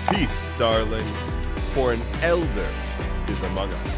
Peace, darlings, for an elder is among us.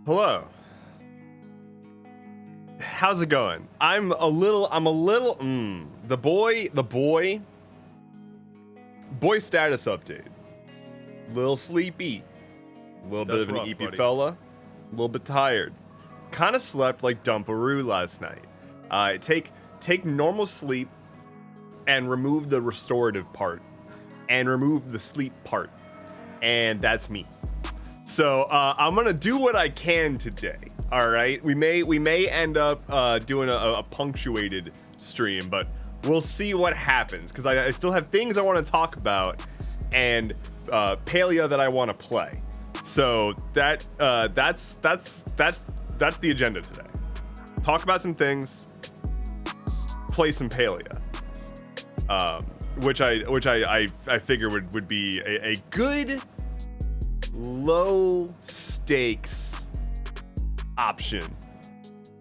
Hello. How's it going? I'm a little, the boy status update. Little sleepy. A little bit of an eepy buddy. fella. A little bit tired. Kind of slept like Dumparoo last night. Take normal sleep and remove the restorative part and remove the sleep part. And that's me. So I'm gonna do what I can today. All right, we may end up doing a punctuated stream, but we'll see what happens because I still have things I want to talk about and Palea that I want to play. So that's the agenda today. Talk about some things, play some Palea, which I figure would be a good low stakes option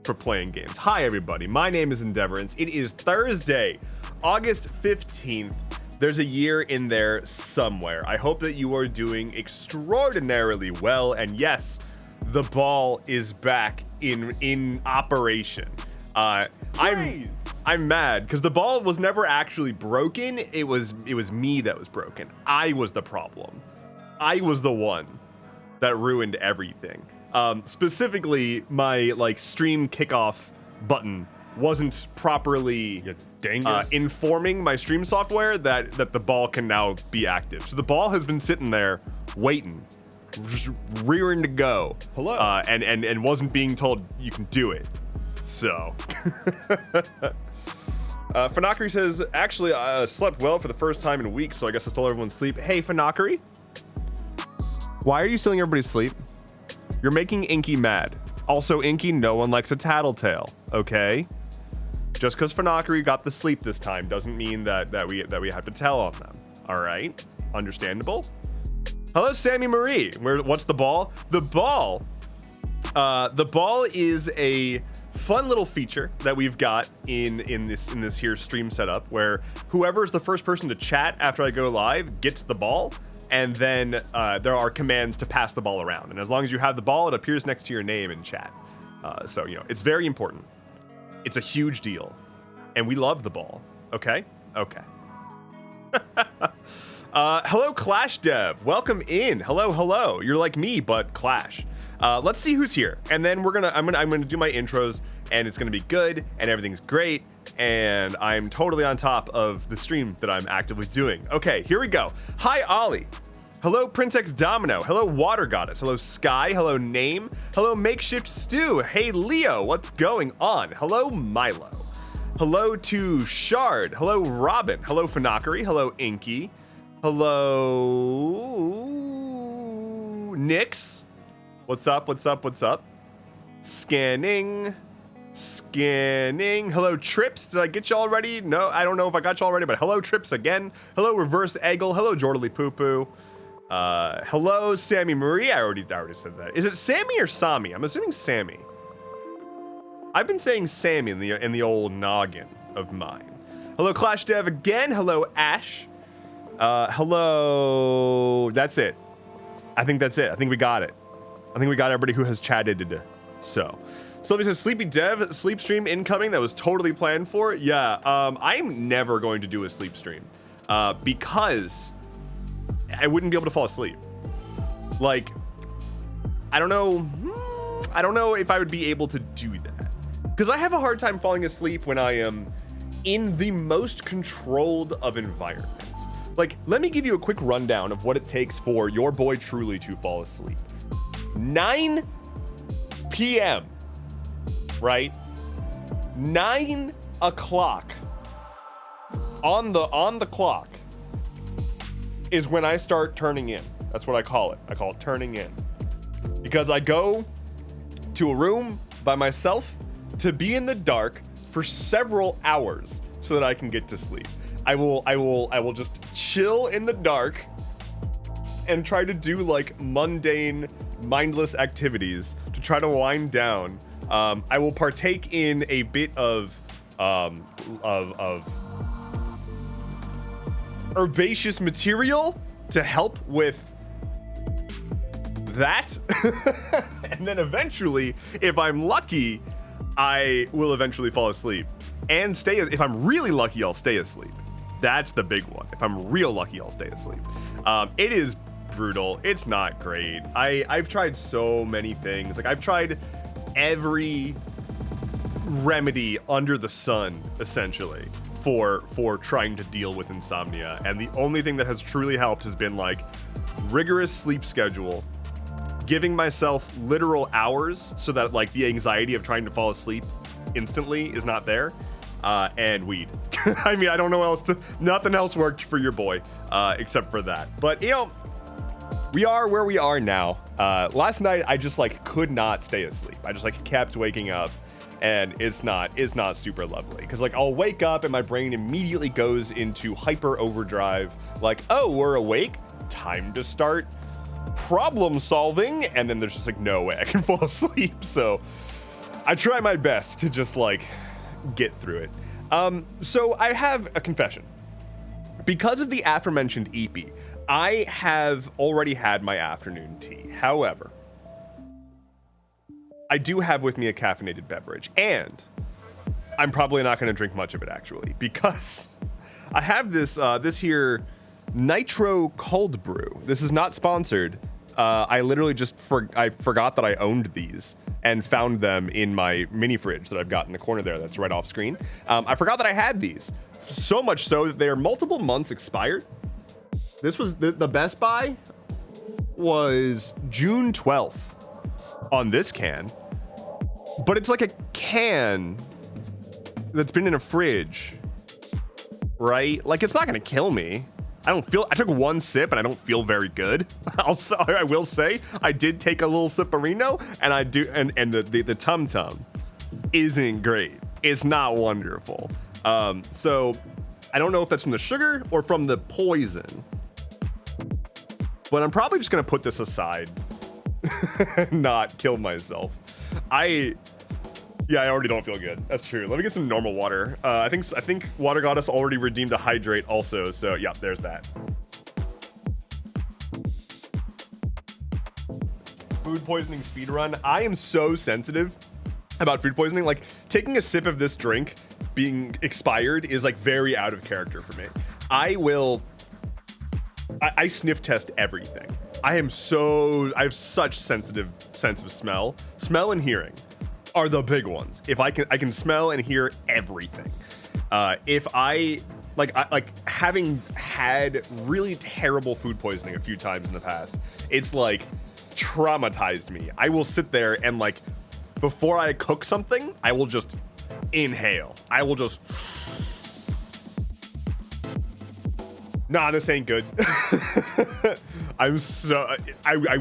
for playing games. Hi everybody, my name is Endeavorance. It is Thursday, August 15th. There's a year in there somewhere. I hope that you are doing extraordinarily well, and yes, the ball is back in operation. I'm mad because the ball was never actually broken. It was me that was broken. I was the problem. I was the one that ruined everything. Specifically, my stream kickoff button wasn't properly informing my stream software that the ball can now be active. So the ball has been sitting there waiting, rearing to go. Hello. And wasn't being told you can do it. So. Fanakari says, actually, I slept well for the first time in weeks, so I guess I stole everyone's sleep. Hey, Fanakari. Why are you stealing everybody's sleep? You're making Inky mad. Also, Inky, no one likes a tattletale, okay? Just because Fanakari got the sleep this time doesn't mean that we have to tell on them. All right? Understandable? Hello, Sammy Marie. What's the ball? The ball is a fun little feature that we've got in this here stream setup where whoever is the first person to chat after I go live gets the ball. And then there are commands to pass the ball around. And as long as you have the ball, it appears next to your name in chat. So, you know, it's very important. It's a huge deal. And we love the ball. Okay? Okay. Hello, Clash Dev. Welcome in. Hello, hello. You're like me, but Clash. Let's see who's here. And then I'm gonna do my intros, and it's gonna be good, and everything's great, and I'm totally on top of the stream that I'm actively doing. Okay, here we go. Hi, Ollie. Hello, Prince X Domino. Hello, Water Goddess. Hello, Sky. Hello, Name. Hello, Makeshift Stew. Hey, Leo. What's going on? Hello, Milo. Hello to Shard. Hello, Robin. Hello, Fanakari. Hello, Inky. Hello, Nix. What's up? What's up? What's up? Scanning. Scanning. Hello, Trips. Did I get y'all ready? No, I don't know if I got y'all ready, but hello, Trips again. Hello, Reverse Eggle. Hello, Jordally Poo Poo. Hello, Sammy Marie. I already said that. Is it Sammy or Sami? I'm assuming Sammy. I've been saying Sammy in the old noggin of mine. Hello, Clash Dev again. Hello, Ash. Hello. That's it. I think that's it. I think we got it. I think we got everybody who has chatted. So somebody says Sleepy Dev sleep stream incoming. That was totally planned for. Yeah. I'm never going to do a sleep stream, because I wouldn't be able to fall asleep. Like, I don't know if I would be able to do that. Because I have a hard time falling asleep when I am in the most controlled of environments. Like, let me give you a quick rundown of what it takes for your boy truly to fall asleep. 9 p.m., right? 9 o'clock on the clock is when I start turning in. That's what I call it. I call it turning in. Because I go to a room by myself to be in the dark for several hours so that I can get to sleep. I will just chill in the dark and try to do like mundane, mindless activities to try to wind down. I will partake in a bit of herbaceous material to help with that. And then eventually, if I'm lucky, I will eventually fall asleep and stay. If I'm really lucky, I'll stay asleep. That's the big one. If I'm real lucky, I'll stay asleep. It is brutal. It's not great. I've tried so many things. Like, I've tried every remedy under the sun, essentially, for trying to deal with insomnia. And the only thing that has truly helped has been like rigorous sleep schedule, giving myself literal hours so that like the anxiety of trying to fall asleep instantly is not there, and weed. I mean, I don't know else nothing else worked for your boy except for that. But you know, we are where we are now. Last night I just like could not stay asleep. I just like kept waking up, and it's not super lovely, because like I'll wake up and my brain immediately goes into hyper overdrive, like, oh, we're awake, time to start problem solving, and then there's just like no way I can fall asleep. So I try my best to just like get through it. So I have a confession. Because of the aforementioned EP, I have already had my afternoon tea. However, I do have with me a caffeinated beverage, and I'm probably not going to drink much of it actually, because I have this here Nitro Cold Brew. This is not sponsored. I literally just I forgot that I owned these and found them in my mini fridge that I've got in the corner there that's right off screen. I forgot that I had these, so much so that they are multiple months expired. This was the Best Buy was June 12th on this can, but it's like a can that's been in a fridge, right? Like, it's not gonna kill me. I took one sip and I don't feel very good. I will say I did take a little sipperino, and I do, and the Tum Tum isn't great. It's not wonderful. So I don't know if that's from the sugar or from the poison, but I'm probably just gonna put this aside and not kill myself. I already don't feel good. That's true. Let me get some normal water. I think Water Goddess already redeemed a hydrate also. So yeah, there's that. Food poisoning speedrun. I am so sensitive about food poisoning. Like taking a sip of this drink being expired is like very out of character for me. I sniff test everything. I have such sensitive sense of smell. Smell and hearing are the big ones. If I can smell and hear everything. If I having had really terrible food poisoning a few times in the past, it's like traumatized me. I will sit there and like before I cook something, I will just inhale. I will just. Nah, this ain't good. I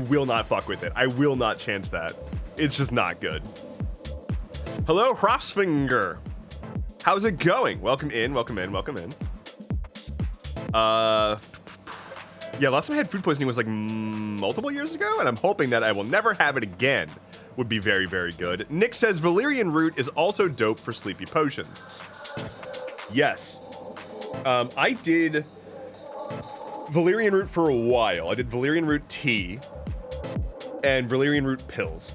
will not fuck with it. I will not chance that. It's just not good. Hello, Hropsfinger. How's it going? Welcome in, welcome in, welcome in. Yeah, last time I had food poisoning was like multiple years ago, and I'm hoping that I will never have it again. Would be very, very good. Nick says valerian root is also dope for sleepy potions. Yes. I did valerian root for a while. I did valerian root tea and valerian root pills.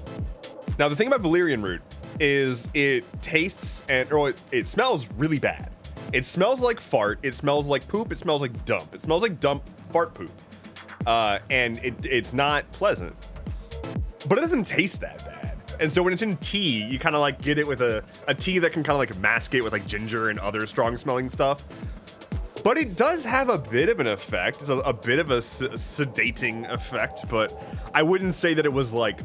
Now, the thing about valerian root is it tastes it smells really bad. It smells like fart. It smells like poop. It smells like dump. It smells like dump fart poop. And it's not pleasant. But it doesn't taste that bad. And so when it's in tea, you kind of like get it with a tea that can kind of like mask it with like ginger and other strong smelling stuff. But it does have a bit of an effect. It's a bit of a sedating effect, but I wouldn't say that it was like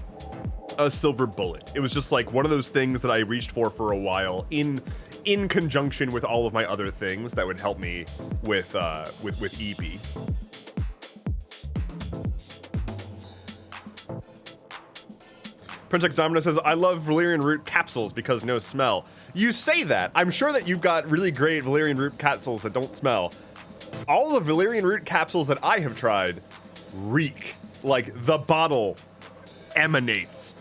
a silver bullet. It was just like one of those things that I reached for a while in conjunction with all of my other things that would help me with EP. Prince X Domino says, I love valerian root capsules because no smell. You say that. I'm sure that you've got really great valerian root capsules that don't smell. All the valerian root capsules that I have tried reek. Like, the bottle emanates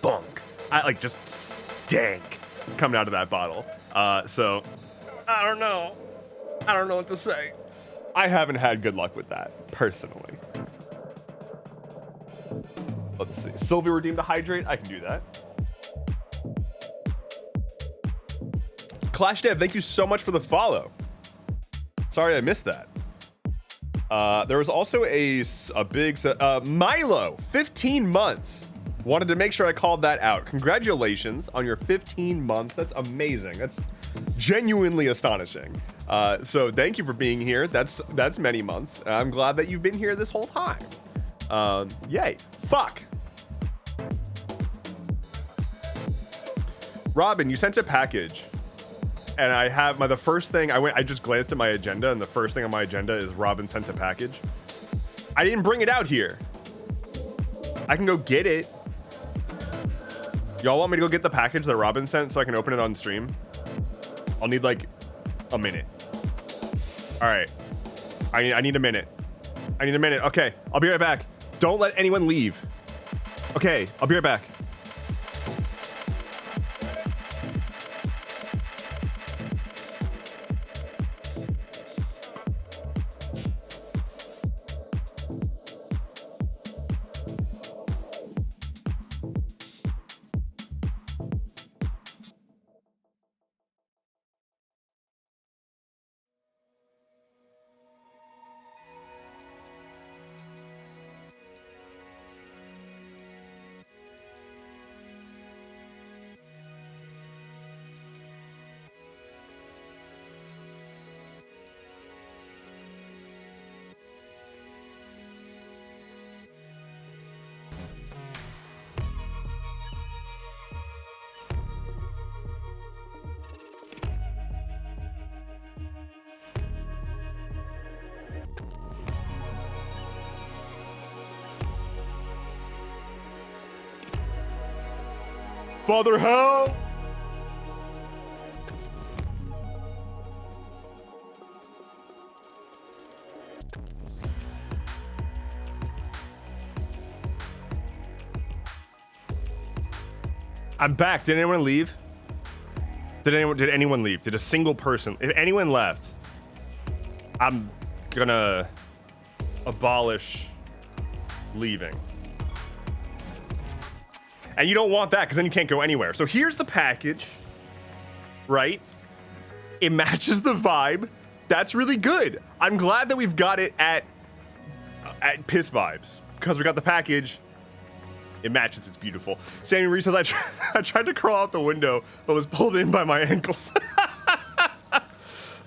bunk. I like just stank coming out of that bottle. So, I don't know. I don't know what to say. I haven't had good luck with that, personally. Let's see. Sylvie redeemed a hydrate. I can do that. Clash Dev, thank you so much for the follow. Sorry I missed that. There was also a big Milo, 15 months. Wanted to make sure I called that out. Congratulations on your 15 months. That's amazing. That's genuinely astonishing. So thank you for being here. That's many months. I'm glad that you've been here this whole time. Yay. Fuck. Robin, you sent a package. And I have the first thing I just glanced at my agenda, and the first thing on my agenda is Robin sent a package. I didn't bring it out here. I can go get it. Y'all want me to go get the package that Robin sent so I can open it on stream? I'll need like a minute. All right. I need a minute. I need a minute. Okay, I'll be right back. Don't let anyone leave. Okay, I'll be right back. Father Hell! I'm back. Did anyone leave? Did anyone leave? Did a single person? If anyone left, I'm gonna abolish leaving. And you don't want that because then you can't go anywhere. So here's the package, right? It matches the vibe. That's really good. I'm glad that we've got it at Piss Vibes because we got the package. It matches. It's beautiful. Sammy Reese says, I tried to crawl out the window, but was pulled in by my ankles.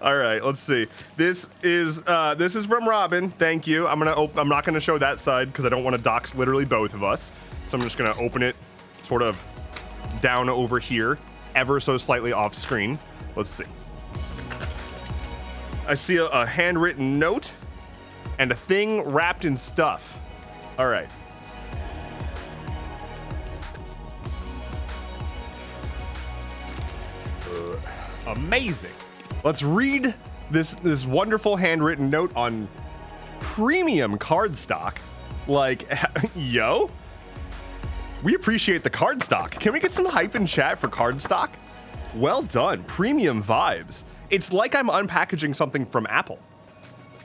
All right, let's see. This is from Robin. Thank you. I'm not gonna show that side because I don't want to dox literally both of us. So I'm just gonna open it sort of down over here, ever so slightly off screen. Let's see. I see a handwritten note and a thing wrapped in stuff. All right. Amazing. Let's read this wonderful handwritten note on premium cardstock. Like, yo, we appreciate the cardstock. Can we get some hype in chat for cardstock? Well done, premium vibes. It's like I'm unpackaging something from Apple.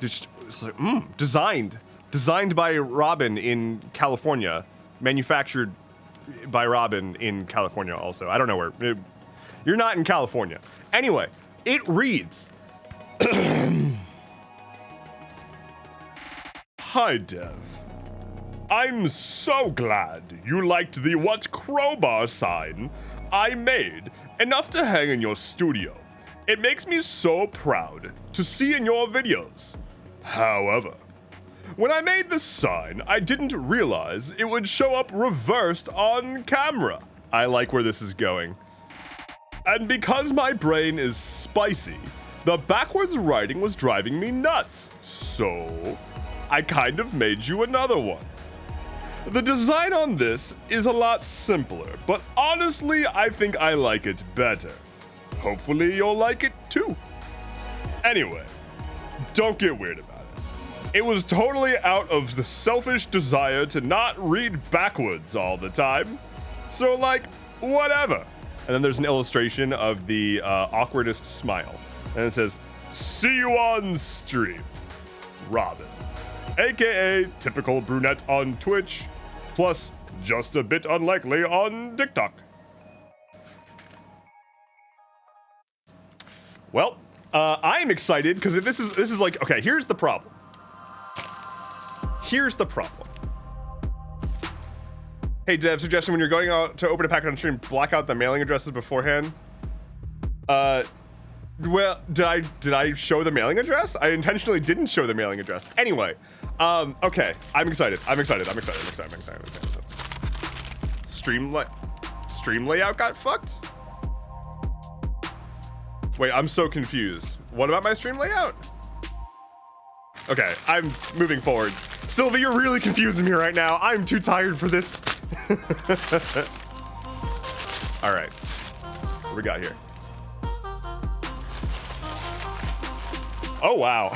Just like, designed by Robin in California, manufactured by Robin in California also. I don't know where. You're not in California. Anyway, it reads, Hi, Dev. I'm so glad you liked the What Crowbar sign I made enough to hang in your studio. It makes me so proud to see in your videos. However, when I made this sign, I didn't realize it would show up reversed on camera. I like where this is going. And because my brain is spicy, the backwards writing was driving me nuts. So, I kind of made you another one. The design on this is a lot simpler, but honestly, I think I like it better. Hopefully you'll like it too. Anyway, don't get weird about it. It was totally out of the selfish desire to not read backwards all the time. So like, whatever. And then there's an illustration of the awkwardest smile. And it says, see you on stream, Robin. AKA typical brunette on Twitch, plus just a bit unlikely on TikTok. Well, I am excited because if this is like, okay, here's the problem. Here's the problem. Hey, Dev, suggestion when you're going out to open a packet on stream, block out the mailing addresses beforehand. Well, did I show the mailing address? I intentionally didn't show the mailing address. Anyway, okay, I'm excited. Stream layout got fucked? Wait, I'm so confused. What about my stream layout? Okay, I'm moving forward. Sylvie, you're really confusing me right now. I'm too tired for this. All right, what we got here? Oh, wow.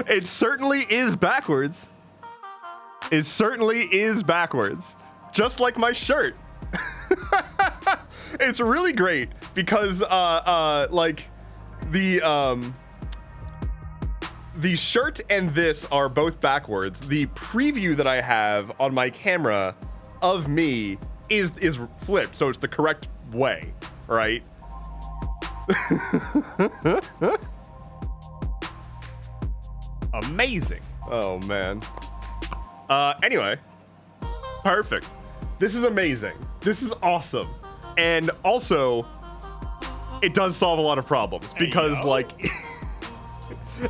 It certainly is backwards. It certainly is backwards. Just like my shirt. It's really great because, like, the shirt and this are both backwards. The preview that I have on my camera of me is flipped, so it's the correct way, right? Amazing. Oh man. Anyway, perfect. This is amazing. This is awesome. And also, it does solve a lot of problems because like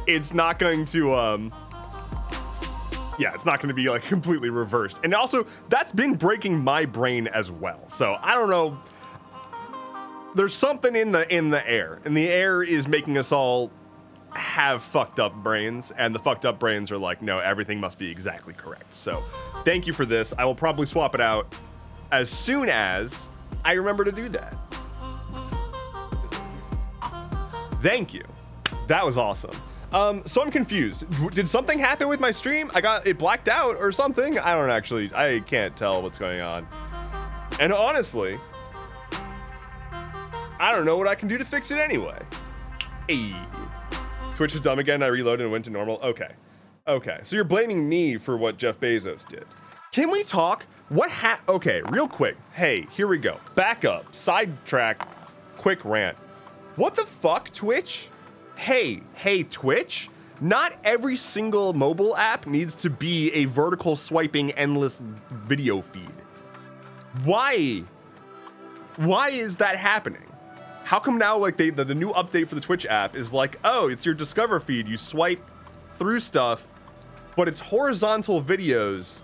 it's not going to yeah, it's not going to be like completely reversed. And also, that's been breaking my brain as well. So I don't know. There's something in the air, and the air is making us all have fucked up brains, and the fucked up brains are like, no, everything must be exactly correct. So thank you for this. I will probably swap it out as soon as I remember to do that. Thank you. That was awesome. So I'm confused. Did something happen with my stream? I got it blacked out or something? I can't tell what's going on. And honestly, I don't know what I can do to fix it anyway. Hey. Twitch is dumb again. I reloaded and went to normal. Okay. Okay, so you're blaming me for what Jeff Bezos did. Can we talk? Okay, real quick. Hey, here we go. Back up, sidetrack, quick rant. What the fuck, Twitch? Hey, Twitch? Not every single mobile app needs to be a vertical swiping endless video feed. Why? Why is that happening? How come now, like, the new update for the Twitch app is like, oh, it's your Discover feed. You swipe through stuff, but it's horizontal videos,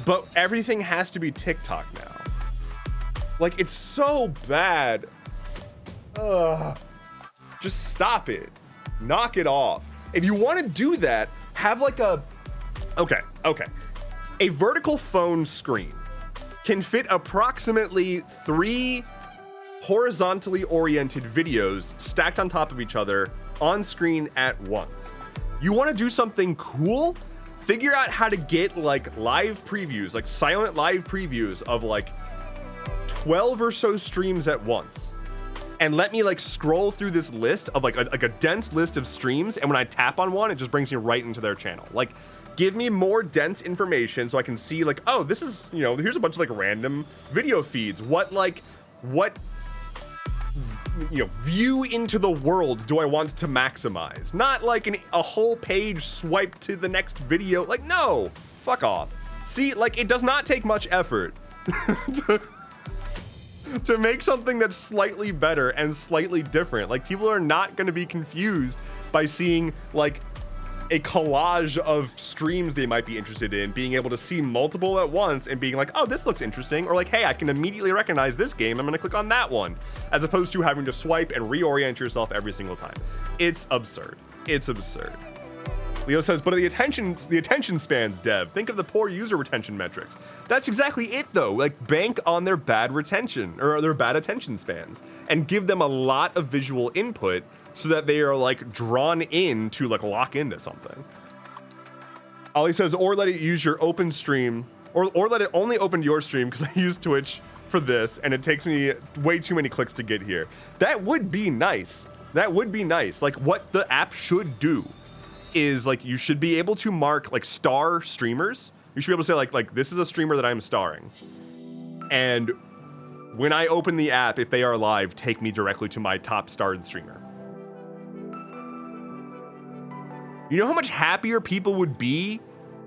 but everything has to be TikTok now. Like, it's so bad. Ugh. Just stop it. Knock it off. If you want to do that, have like a... Okay. A vertical phone screen can fit approximately 3 horizontally oriented videos stacked on top of each other on screen at once. You want to do something cool? Figure out how to get like live previews, like silent live previews of like 12 or so streams at once. And let me like scroll through this list of like a dense list of streams. And when I tap on one, it just brings me right into their channel. Like, give me more dense information so I can see like, oh, this is, you know, here's a bunch of like random video feeds. What you know, view into the world do I want to maximize? Not like a whole page swipe to the next video. Like, no, fuck off. See, like, it does not take much effort to make something that's slightly better and slightly different. Like, people are not going to be confused by seeing like a collage of streams they might be interested in, being able to see multiple at once and being like, oh, this looks interesting, or like, hey, I can immediately recognize this game, I'm gonna click on that one, as opposed to having to swipe and reorient yourself every single time. It's absurd. It's absurd. Leo says, but the attention spans, Dev. Think of the poor user retention metrics. That's exactly it, though. Like, bank on their bad retention or their bad attention spans and give them a lot of visual input so that they are like drawn in to like lock into something. Ollie says, or let it use your open stream, or let it only open your stream, because I use Twitch for this and it takes me way too many clicks to get here. That would be nice. That would be nice. Like, what the app should do is like, you should be able to mark like star streamers. You should be able to say like this is a streamer that I'm starring. And when I open the app, if they are live, take me directly to my top starred streamer. You know how much happier people would be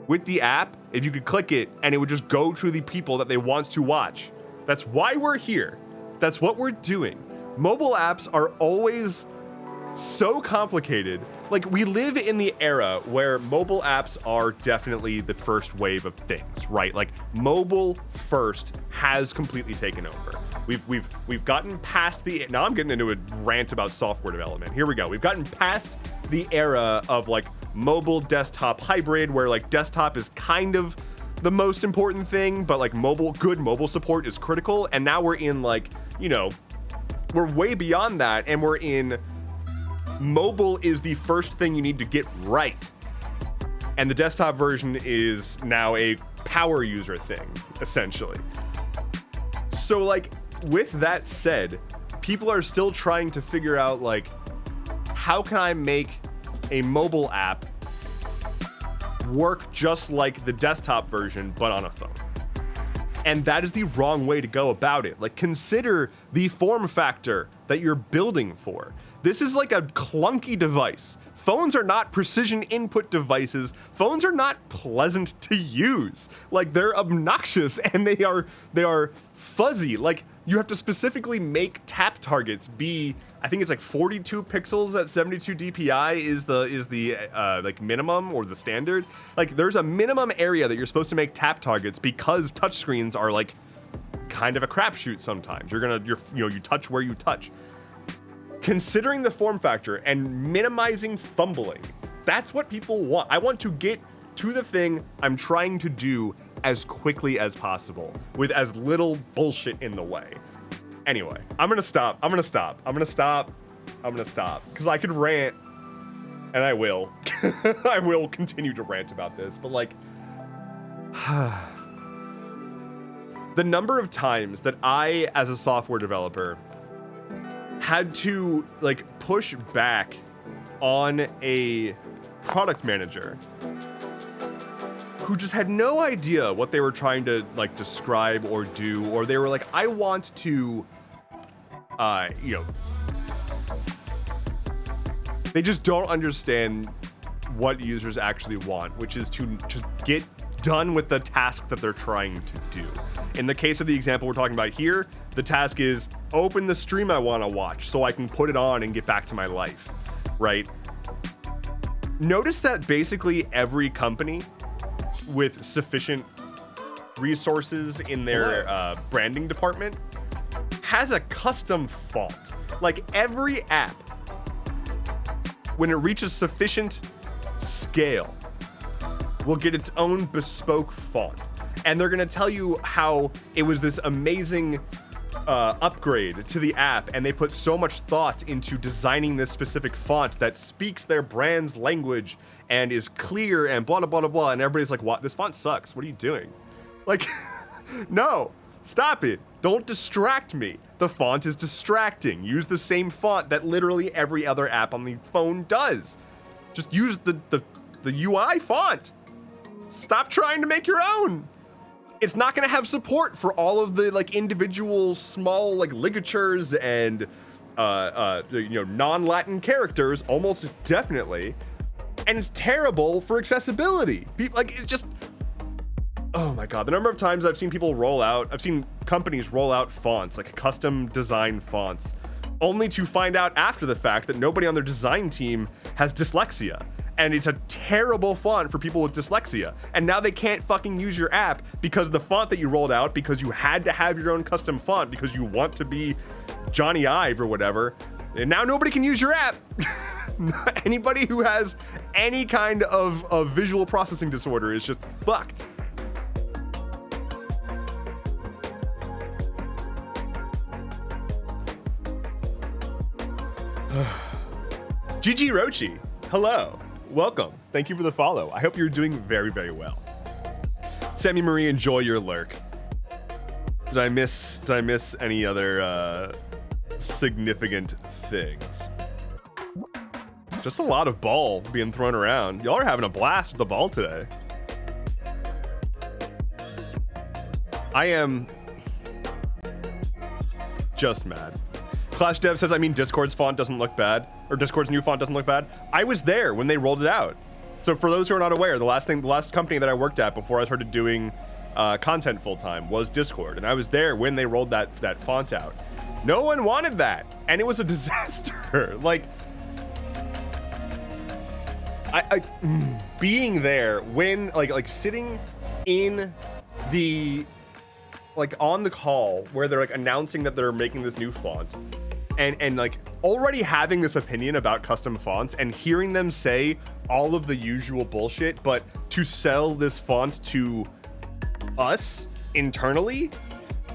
with the app if you could click it and it would just go to the people that they want to watch? That's why we're here. That's what we're doing. Mobile apps are always so complicated. Like, we live in the era where mobile apps are definitely the first wave of things, right? Like, mobile first has completely taken over. We've gotten past the, now I'm getting into a rant about software development. Here we go. We've gotten past the era of like mobile desktop hybrid, where like desktop is kind of the most important thing, but like good mobile support is critical. And now we're in like, you know, we're way beyond that, and we're in mobile is the first thing you need to get right. And the desktop version is now a power user thing, essentially. So like, with that said, people are still trying to figure out like, how can I make a mobile app work just like the desktop version, but on a phone? And that is the wrong way to go about it. Like, consider the form factor that you're building for. This is like a clunky device. Phones are not precision input devices. Phones are not pleasant to use. Like, they're obnoxious and they are fuzzy. Like, you have to specifically make tap targets be, I think it's like 42 pixels at 72 DPI is the like minimum or the standard. Like, there's a minimum area that you're supposed to make tap targets, because touchscreens are like kind of a crapshoot sometimes. You touch where you touch. Considering the form factor and minimizing fumbling, that's what people want. I want to get to the thing I'm trying to do as quickly as possible with as little bullshit in the way. Anyway, I'm gonna stop because I could rant, and I will. I will continue to rant about this, but like, the number of times that I, as a software developer, had to like push back on a product manager who just had no idea what they were trying to like describe or do, or they were like, I want to, you know, they just don't understand what users actually want, which is to get done with the task that they're trying to do. In the case of the example we're talking about here, the task is open the stream I want to watch so I can put it on and get back to my life, right? Notice that basically every company with sufficient resources in their branding department has a custom font. Like every app, when it reaches sufficient scale, will get its own bespoke font. And they're gonna tell you how it was this amazing upgrade to the app, and they put so much thought into designing this specific font that speaks their brand's language and is clear and blah, blah, blah, blah. And everybody's like, what? This font sucks. What are you doing? Like, no, stop it. Don't distract me. The font is distracting. Use the same font that literally every other app on the phone does. Just use the UI font. Stop trying to make your own. It's not going to have support for all of the like individual small like ligatures and you know, non-Latin characters, almost definitely. And it's terrible for accessibility. Like, it just, oh my God, the number of times I've seen companies roll out fonts, like custom design fonts, only to find out after the fact that nobody on their design team has dyslexia. And it's a terrible font for people with dyslexia. And now they can't fucking use your app because the font that you rolled out, because you had to have your own custom font because you want to be Johnny Ive or whatever. And now nobody can use your app. Anybody who has any kind of visual processing disorder is just fucked. GG Rochi, hello. Welcome. Thank you for the follow. I hope you're doing very, very well. Sammy Marie, enjoy your lurk. Did I miss any other significant things? Just a lot of ball being thrown around. Y'all are having a blast with the ball today. I am just mad. Clash Dev says, I mean, Discord's font doesn't look bad, or Discord's new font doesn't look bad. I was there when they rolled it out. So for those who are not aware, the last company that I worked at before I started doing content full time was Discord, and I was there when they rolled that font out. No one wanted that, and it was a disaster. Like, I being there when like sitting in the like on the call where they're like announcing that they're making this new font. And like already having this opinion about custom fonts and hearing them say all of the usual bullshit, but to sell this font to us internally,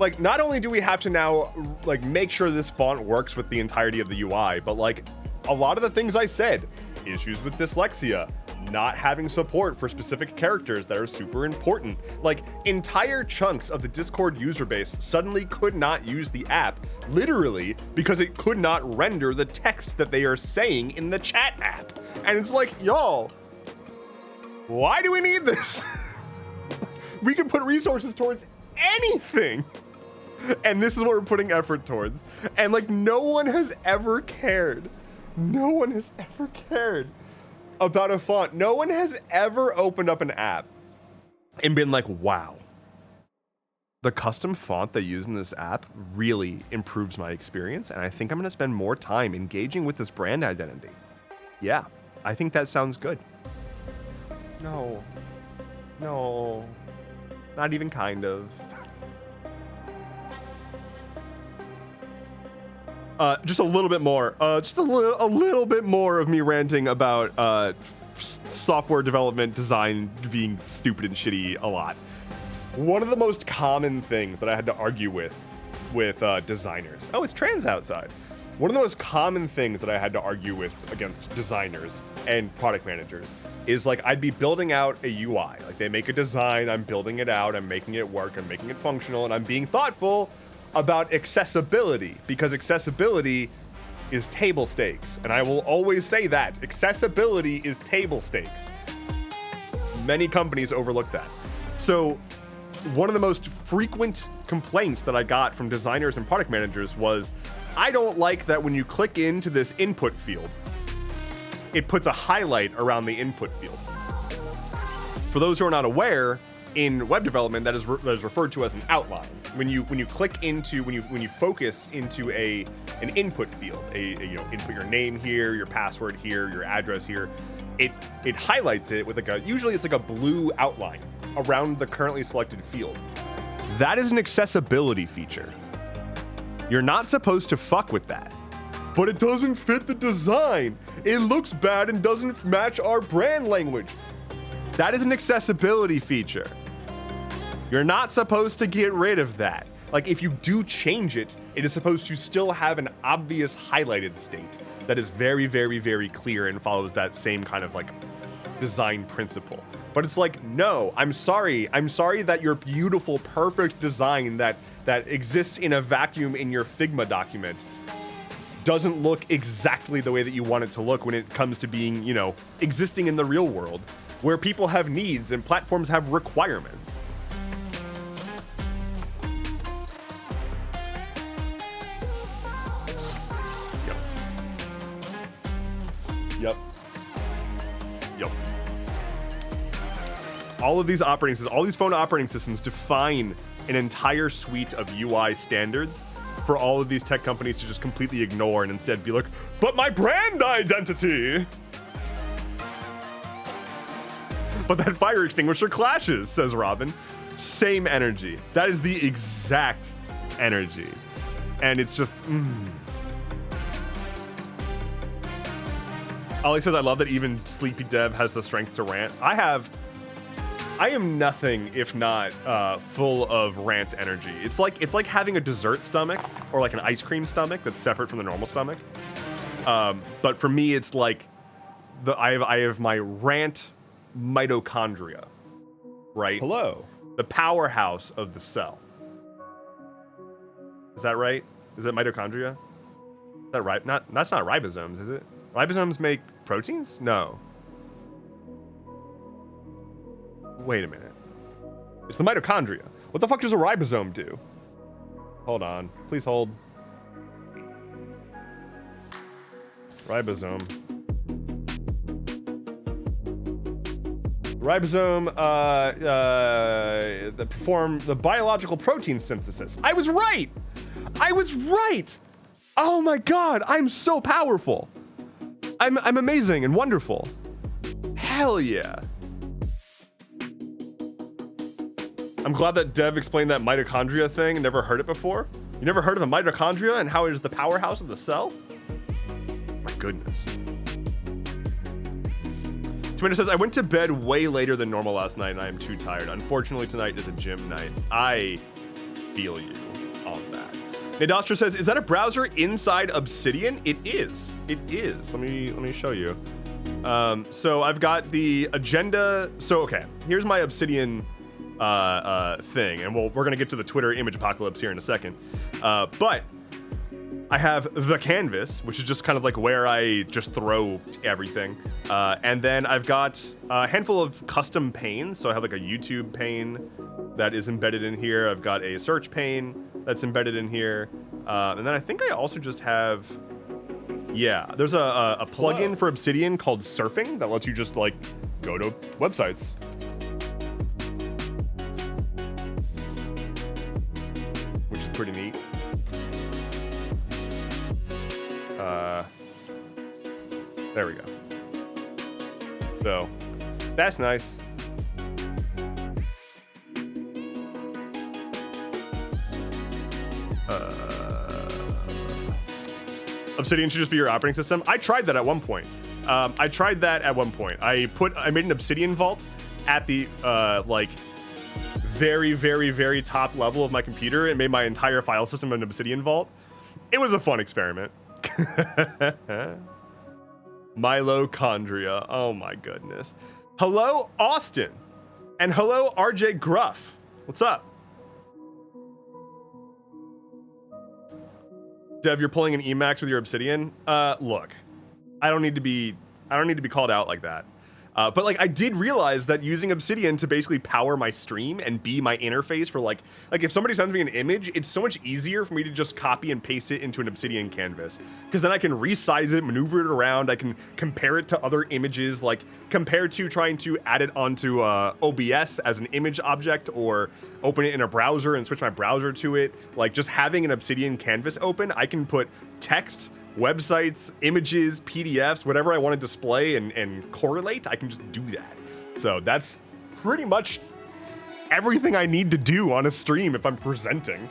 like not only do we have to now like make sure this font works with the entirety of the UI, but like a lot of the things I said, issues with dyslexia, not having support for specific characters that are super important. Like entire chunks of the Discord user base suddenly could not use the app, literally, because it could not render the text that they are saying in the chat app. And it's like, y'all, why do we need this? We can put resources towards anything. And this is what we're putting effort towards. And like no one has ever cared. No one has ever cared about a font. No one has ever opened up an app and been like, wow, the custom font they use in this app really improves my experience, and I think I'm going to spend more time engaging with this brand identity. Yeah, I think that sounds good. No, not even kind of. Just a little bit more. Just a little bit more of me ranting about software development design being stupid and shitty a lot. One of the most common things that I had to argue with designers. Oh, it's trans outside. One of the most common things that I had to argue with against designers and product managers is like I'd be building out a UI. Like they make a design, I'm building it out, I'm making it work, I'm making it functional, and I'm being thoughtful about accessibility, because accessibility is table stakes. And I will always say that. Accessibility is table stakes. Many companies overlook that. So one of the most frequent complaints that I got from designers and product managers was, I don't like that when you click into this input field, it puts a highlight around the input field. For those who are not aware, in web development, that is referred to as an outline. When you click into, when you focus into an input field, you know, input your name here, your password here, your address here, it highlights it with usually it's like a blue outline around the currently selected field. That is an accessibility feature. You're not supposed to fuck with that. But it doesn't fit the design. It looks bad and doesn't match our brand language. That is an accessibility feature. You're not supposed to get rid of that. Like, if you do change it, it is supposed to still have an obvious highlighted state that is very, very, very clear and follows that same kind of like design principle. But it's like, no, I'm sorry that your beautiful, perfect design that exists in a vacuum in your Figma document doesn't look exactly the way that you want it to look when it comes to being, you know, existing in the real world, where people have needs and platforms have requirements. Yep. All of these operating systems, all these phone operating systems define an entire suite of UI standards for all of these tech companies to just completely ignore and instead be like, but my brand identity. But that fire extinguisher clashes, says Robin. Same energy. That is the exact energy. And it's just, Ollie says, I love that even Sleepy Dev has the strength to rant. I am nothing if not full of rant energy. It's like having a dessert stomach or like an ice cream stomach that's separate from the normal stomach. But for me, it's like I have my rant mitochondria, right? Hello. The powerhouse of the cell. Is that right? Is it mitochondria? Is that right? That's not ribosomes, is it? Ribosomes make proteins? No. Wait a minute. It's the mitochondria. What the fuck does a ribosome do? Hold on. Please hold. Ribosome. Ribosome, that perform the biological protein synthesis. I was right! I was right! Oh my god, I'm so powerful. I'm amazing and wonderful. Hell yeah. I'm glad that Dev explained that mitochondria thing. Never heard it before. You never heard of a mitochondria and how it is the powerhouse of the cell? My goodness. Twitter says, I went to bed way later than normal last night and I am too tired. Unfortunately, tonight is a gym night. I feel you on that. Nadastra says, is that a browser inside Obsidian? It is. It is. Let me show you. So I've got the agenda. So, okay, here's my Obsidian thing, and we're gonna get to the Twitter image apocalypse here in a second. But I have the canvas, which is just kind of like where I just throw everything. And then I've got a handful of custom panes. So I have like a YouTube pane that is embedded in here. I've got a search pane that's embedded in here. And then I think I also just have, yeah, there's a plugin for Obsidian called Surfing that lets you just like go to websites. Which is pretty neat. There we go. So, that's nice. Obsidian should just be your operating system. I tried that at one point. I made an Obsidian vault at the like very, very, very top level of my computer and made my entire file system an Obsidian vault. It was a fun experiment. Mitochondria. Oh my goodness. Hello, Austin. And hello, RJ Gruff. What's up? Dev, you're pulling an Emacs with your Obsidian. Look, I don't need to be called out like that. But like I did realize that using Obsidian to basically power my stream and be my interface for like if somebody sends me an image, it's so much easier for me to just copy and paste it into an Obsidian canvas, because then I can resize it, maneuver it around, I can compare it to other images, like compared to trying to add it onto OBS as an image object or open it in a browser and switch my browser to it. Like just having an Obsidian canvas open, I can put text, websites, images, PDFs, whatever I want to display and correlate, I can just do that. So that's pretty much everything I need to do on a stream if I'm presenting.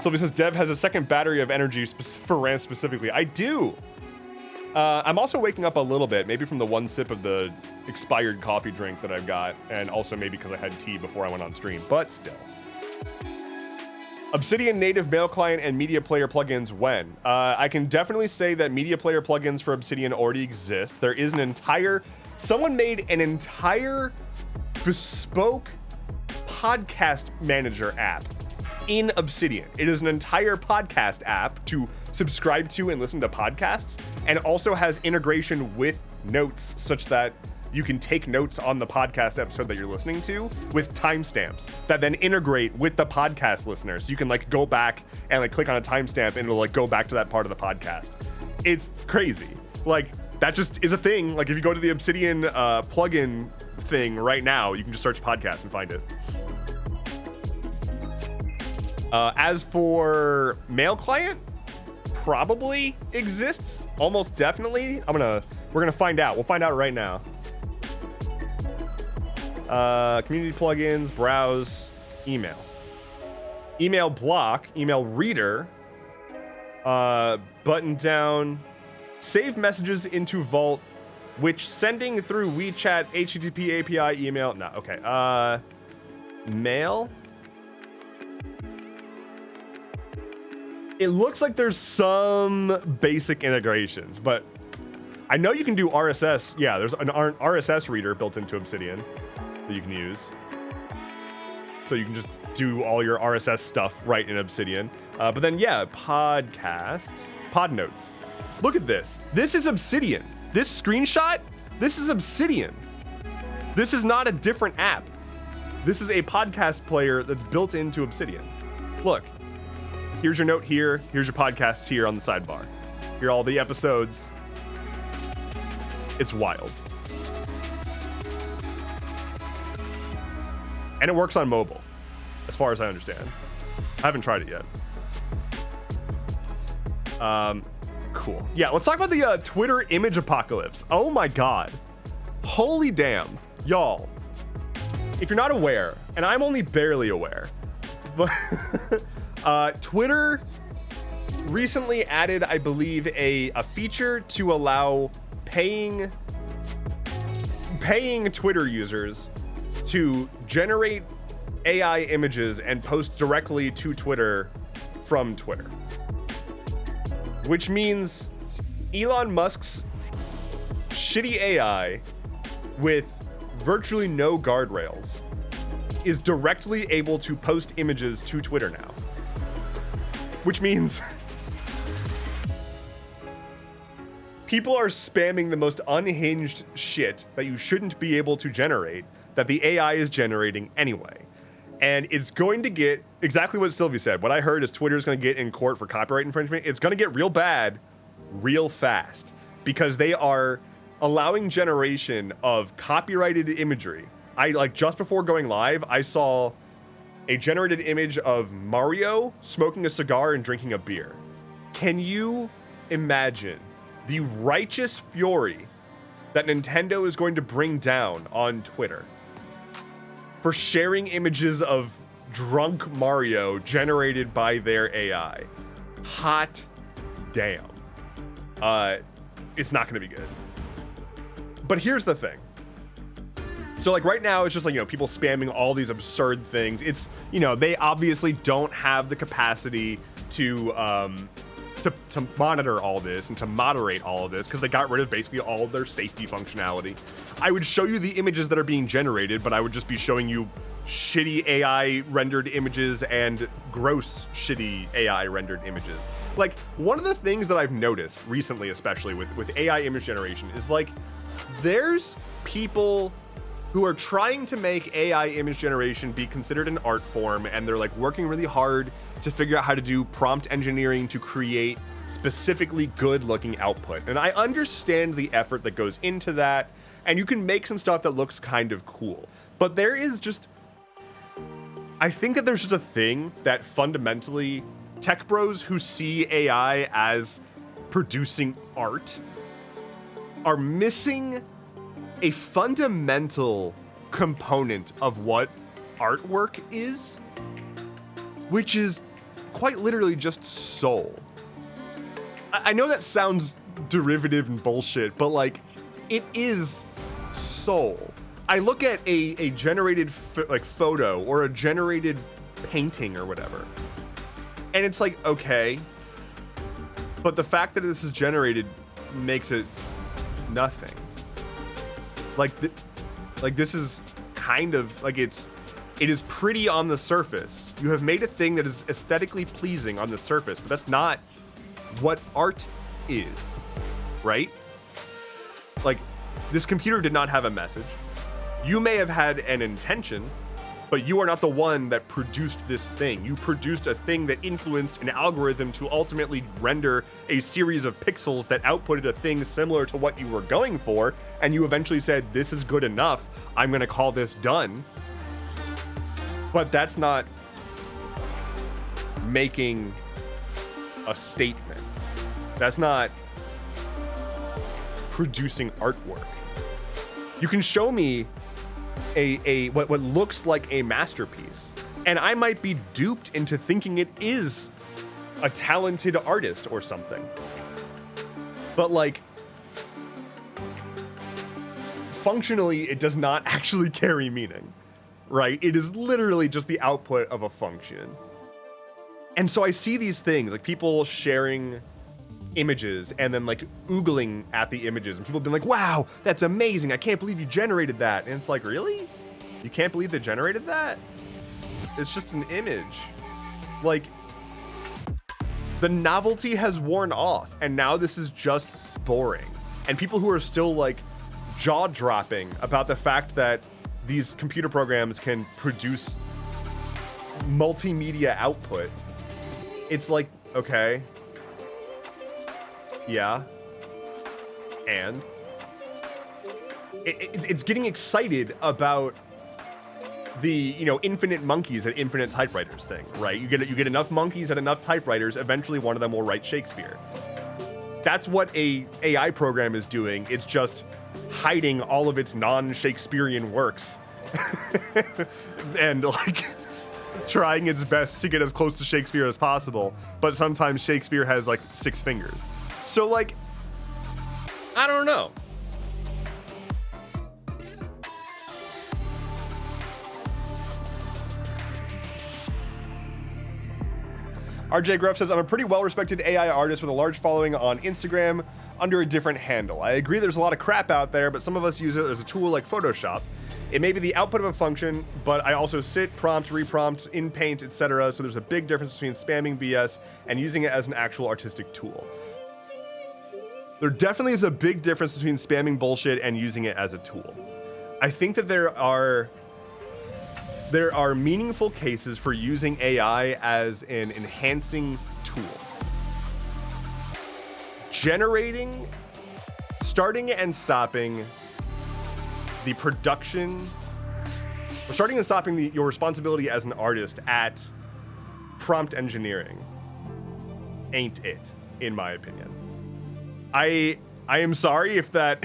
Sylvia says, Dev has a second battery of energy for rant specifically. I do. I'm also waking up a little bit, maybe from the one sip of the expired coffee drink that I've got, and also maybe because I had tea before I went on stream, but still. Obsidian native mail client and media player plugins when? I can definitely say that media player plugins for Obsidian already exist. There is someone made an entire bespoke podcast manager app in Obsidian. It is an entire podcast app to subscribe to and listen to podcasts, and also has integration with notes such that you can take notes on the podcast episode that you're listening to with timestamps that then integrate with the podcast listeners. So you can like go back and like click on a timestamp and it'll like go back to that part of the podcast. It's crazy. Like that just is a thing. Like if you go to the Obsidian plugin thing right now, you can just search podcast and find it. As for mail client, probably exists, almost definitely. We're gonna find out. We'll find out right now. Community plugins, browse, email block, email reader, button down, save messages into Vault, which sending through WeChat, HTTP API, email. No, okay. Mail. It looks like there's some basic integrations, but I know you can do RSS. Yeah, there's an RSS reader built into Obsidian that you can use. So you can just do all your RSS stuff right in Obsidian. But then, yeah, podcast, pod notes. Look at this. This is Obsidian. This screenshot, this is Obsidian. This is not a different app. This is a podcast player that's built into Obsidian. Look, here's your note here. Here's your podcasts here on the sidebar. Here are all the episodes. It's wild. And it works on mobile, as far as I understand. I haven't tried it yet. Cool. Yeah, let's talk about the Twitter image apocalypse. Oh my God. Holy damn. Y'all, if you're not aware, and I'm only barely aware, but Twitter recently added, I believe, a feature to allow paying Twitter users to generate AI images and post directly to Twitter from Twitter. Which means Elon Musk's shitty AI with virtually no guardrails is directly able to post images to Twitter now. Which means people are spamming the most unhinged shit that you shouldn't be able to generate, that the AI is generating anyway. And it's going to get exactly what Sylvie said. What I heard is Twitter's going to get in court for copyright infringement. It's going to get real bad real fast because they are allowing generation of copyrighted imagery. Just before going live, I saw a generated image of Mario smoking a cigar and drinking a beer. Can you imagine the righteous fury that Nintendo is going to bring down on Twitter for sharing images of drunk Mario generated by their AI? Hot damn. It's not going to be good. But here's the thing. So like right now, it's just like, people spamming all these absurd things. It's, they obviously don't have the capacity to monitor all this and to moderate all of this because they got rid of basically all of their safety functionality. I would show you the images that are being generated, but I would just be showing you shitty AI rendered images and gross shitty AI rendered images. Like, one of the things that I've noticed recently, especially with AI image generation, is like, there's people who are trying to make AI image generation be considered an art form, and they're like working really hard to figure out how to do prompt engineering to create specifically good looking output. And I understand the effort that goes into that, and you can make some stuff that looks kind of cool. But there is just, I think that there's just a thing that fundamentally tech bros who see AI as producing art are missing a fundamental component of what artwork is, which is quite literally just soul. I know that sounds derivative and bullshit, but like, it is soul. I look at a generated photo or a generated painting or whatever, and it's like, okay, but the fact that this is generated makes it nothing. Like, this is kind of like, it is pretty on the surface. You have made a thing that is aesthetically pleasing on the surface, but that's not what art is, right? Like, this computer did not have a message. You may have had an intention, but you are not the one that produced this thing. You produced a thing that influenced an algorithm to ultimately render a series of pixels that outputted a thing similar to what you were going for, and you eventually said, this is good enough, I'm gonna call this done. But that's not making a statement. That's not producing artwork. You can show me what looks like a masterpiece, and I might be duped into thinking it is a talented artist or something. But like, functionally, it does not actually carry meaning, right? It is literally just the output of a function. And so I see these things, like people sharing images and then like oogling at the images, and people have been like, wow, that's amazing, I can't believe you generated that. And it's like, really? You can't believe they generated that? It's just an image. Like, the novelty has worn off, and now this is just boring. And people who are still like jaw-dropping about the fact that these computer programs can produce multimedia output, it's like, okay, yeah, and it's getting excited about the, you know, infinite monkeys at infinite typewriters thing, right? You get enough monkeys at enough typewriters, eventually one of them will write Shakespeare. That's what a AI program is doing. It's just hiding all of its non-Shakespearean works and like trying its best to get as close to Shakespeare as possible, but sometimes Shakespeare has like 6 fingers. So like, I don't know. RJ Gruff says, I'm a pretty well-respected AI artist with a large following on Instagram under a different handle. I agree there's a lot of crap out there, but some of us use it as a tool like Photoshop. It may be the output of a function, but I also sit, prompt, reprompt, in Paint, etc. So there's a big difference between spamming BS and using it as an actual artistic tool. There definitely is a big difference between spamming bullshit and using it as a tool. I think that there are meaningful cases for using AI as an enhancing tool. Generating, starting and stopping the production, or starting and stopping your responsibility as an artist at prompt engineering ain't it, in my opinion. I am sorry if that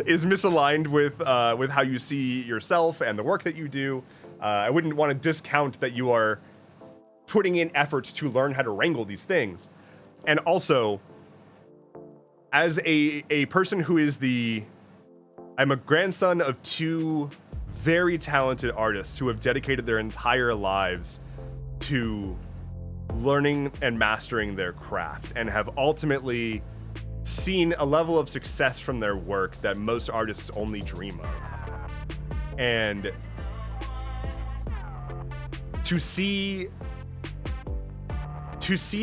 is misaligned with how you see yourself and the work that you do. I wouldn't want to discount that you are putting in effort to learn how to wrangle these things. And also, as a person who is I'm a grandson of 2 very talented artists who have dedicated their entire lives to learning and mastering their craft and have ultimately seen a level of success from their work that most artists only dream of. And to see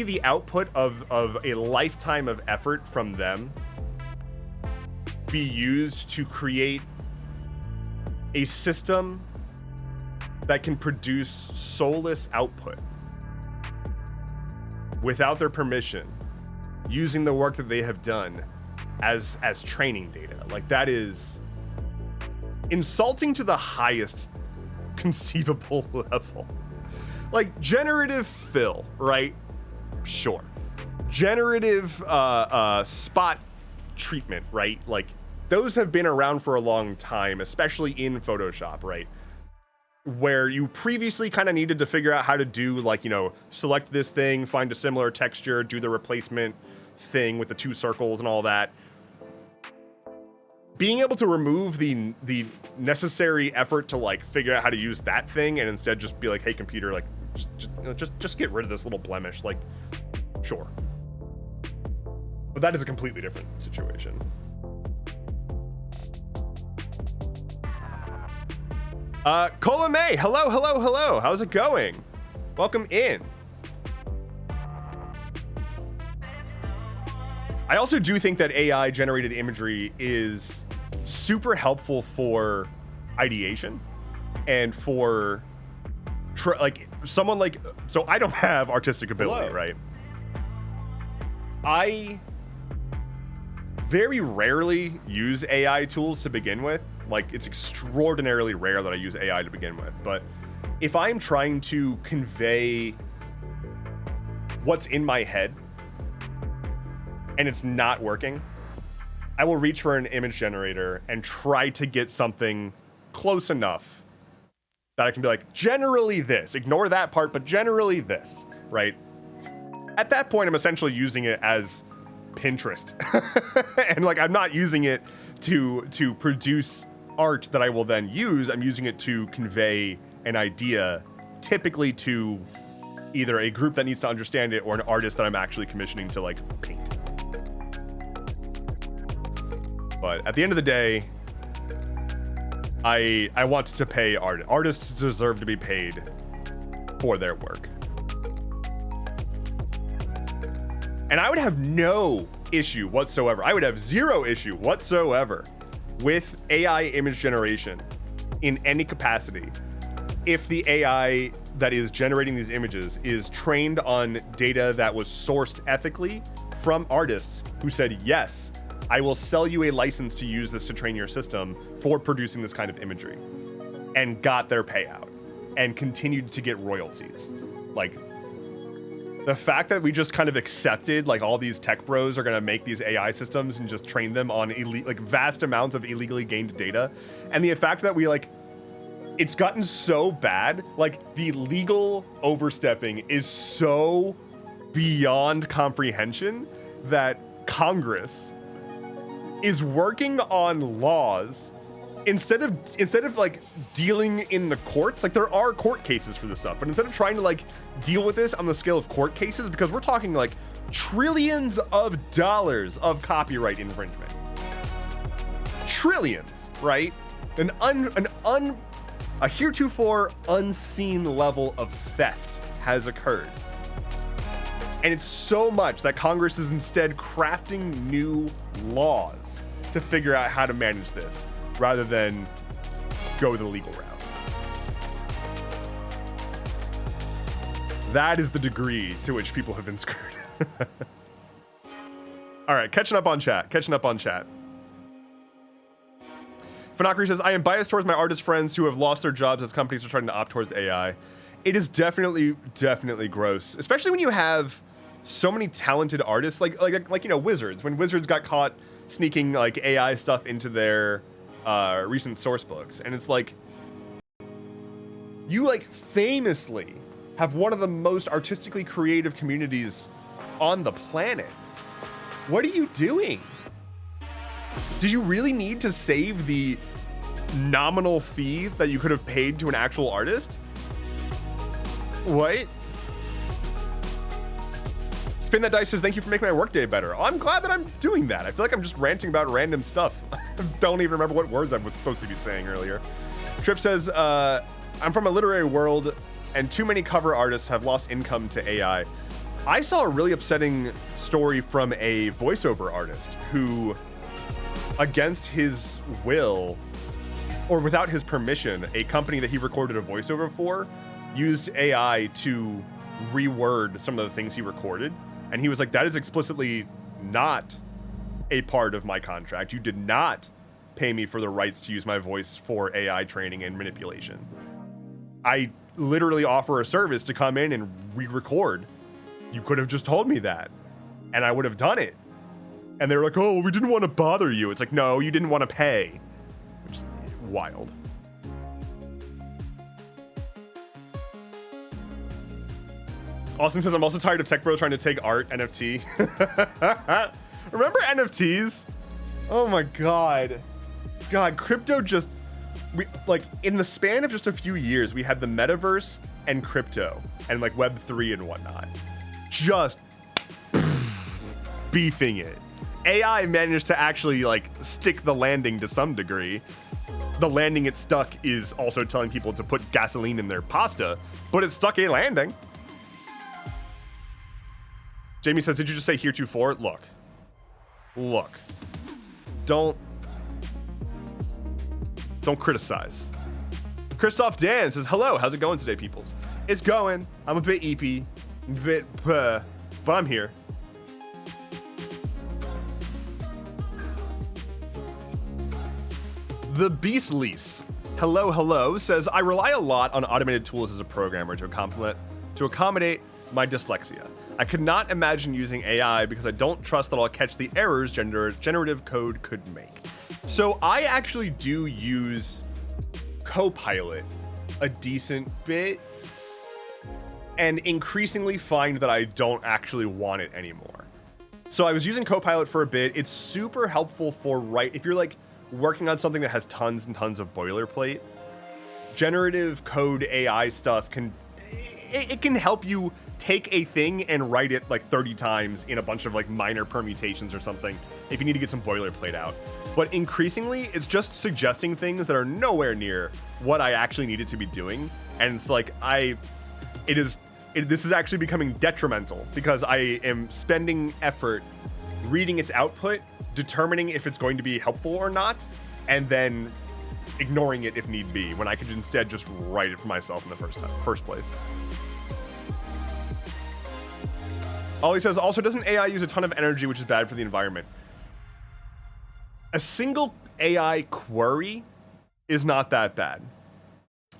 the output of a lifetime of effort from them be used to create a system that can produce soulless output without their permission, using the work that they have done as training data. Like, that is insulting to the highest conceivable level. Like, generative fill, right? Sure. Generative spot treatment, right? Like, those have been around for a long time, especially in Photoshop, right? Where you previously kind of needed to figure out how to do, like, you know, select this thing, find a similar texture, do the replacement thing with the 2 circles and all that. Being able to remove the necessary effort to, like, figure out how to use that thing and instead just be like, hey, computer, like, just get rid of this little blemish. Like, sure. But that is a completely different situation. Cola May, hello. How's it going? Welcome in. I also do think that AI generated imagery is super helpful for ideation and for like someone like, so I don't have artistic ability, right? I very rarely use AI tools to begin with. Like, it's extraordinarily rare that I use AI to begin with. But if I'm trying to convey what's in my head and it's not working, I will reach for an image generator and try to get something close enough that I can be like, generally this, ignore that part, but generally this, right? At that point, I'm essentially using it as Pinterest. And like, I'm not using it to produce art that I will then use. I'm using it to convey an idea, typically to either a group that needs to understand it or an artist that I'm actually commissioning to, like, paint. But at the end of the day, I want to pay artists. Artists deserve to be paid for their work. And I would have no issue whatsoever. I would have zero issue whatsoever with AI image generation in any capacity if the AI that is generating these images is trained on data that was sourced ethically from artists who said, yes, I will sell you a license to use this to train your system for producing this kind of imagery, and got their payout and continued to get royalties. Like, the fact that we just kind of accepted, like, all these tech bros are going to make these AI systems and just train them on like vast amounts of illegally gained data, and the fact that we, like, it's gotten so bad, like, the legal overstepping is so beyond comprehension that Congress is working on laws instead of like dealing in the courts. Like, there are court cases for this stuff, but instead of trying to, like, deal with this on the scale of court cases, because we're talking like trillions of dollars of copyright infringement, trillions, right? A heretofore unseen level of theft has occurred. And it's so much that Congress is instead crafting new laws to figure out how to manage this, rather than go the legal route. That is the degree to which people have been screwed. All right, catching up on chat. Fanakri says, I am biased towards my artist friends who have lost their jobs as companies are trying to opt towards AI. It is definitely gross, especially when you have so many talented artists, like you know, Wizards. When Wizards got caught sneaking, like, AI stuff into their recent source books, and it's like, you, like, famously have one of the most artistically creative communities on the planet. What are you doing? Did you really need to save the nominal fee that you could have paid to an actual artist? What? Spin That Dice says, thank you for making my workday better. I'm glad that I'm doing that. I feel like I'm just ranting about random stuff. Don't even remember what words I was supposed to be saying earlier. Trip says, I'm from a literary world and too many cover artists have lost income to AI. I saw a really upsetting story from a voiceover artist who, against his will, or without his permission, a company that he recorded a voiceover for used AI to reword some of the things he recorded. And he was like, that is explicitly not a part of my contract. You did not pay me for the rights to use my voice for AI training and manipulation. I literally offer a service to come in and re-record. You could have just told me that, and I would have done it. And they were like, oh, we didn't want to bother you. It's like, no, you didn't want to pay. Which is wild. Austin says, I'm also tired of tech bros trying to take art NFT. Remember NFTs? Oh my God. God, crypto just, like in the span of just a few years, we had the metaverse and crypto and like Web3 and whatnot. Just beefing it. AI managed to actually like stick the landing to some degree. The landing it stuck is also telling people to put gasoline in their pasta, but it stuck a landing. Jamie says, did you just say heretofore? Look, don't criticize. Christoph Dan says, hello, how's it going today, peoples? It's going. I'm a bit eepy, but I'm here. The Beast Lease, hello, says, I rely a lot on automated tools as a programmer to accommodate my dyslexia. I could not imagine using AI because I don't trust that I'll catch the errors generative code could make. So I actually do use Copilot a decent bit and increasingly find that I don't actually want it anymore. So I was using Copilot for a bit. It's super helpful for if you're like working on something that has tons and tons of boilerplate, generative code AI stuff can help you take a thing and write it like 30 times in a bunch of like minor permutations or something if you need to get some boilerplate out. But increasingly, it's just suggesting things that are nowhere near what I actually needed to be doing. And it's like, this is actually becoming detrimental because I am spending effort reading its output, determining if it's going to be helpful or not, and then ignoring it if need be, when I could instead just write it for myself in the first place. Ollie says, also, doesn't AI use a ton of energy, which is bad for the environment? A single AI query is not that bad.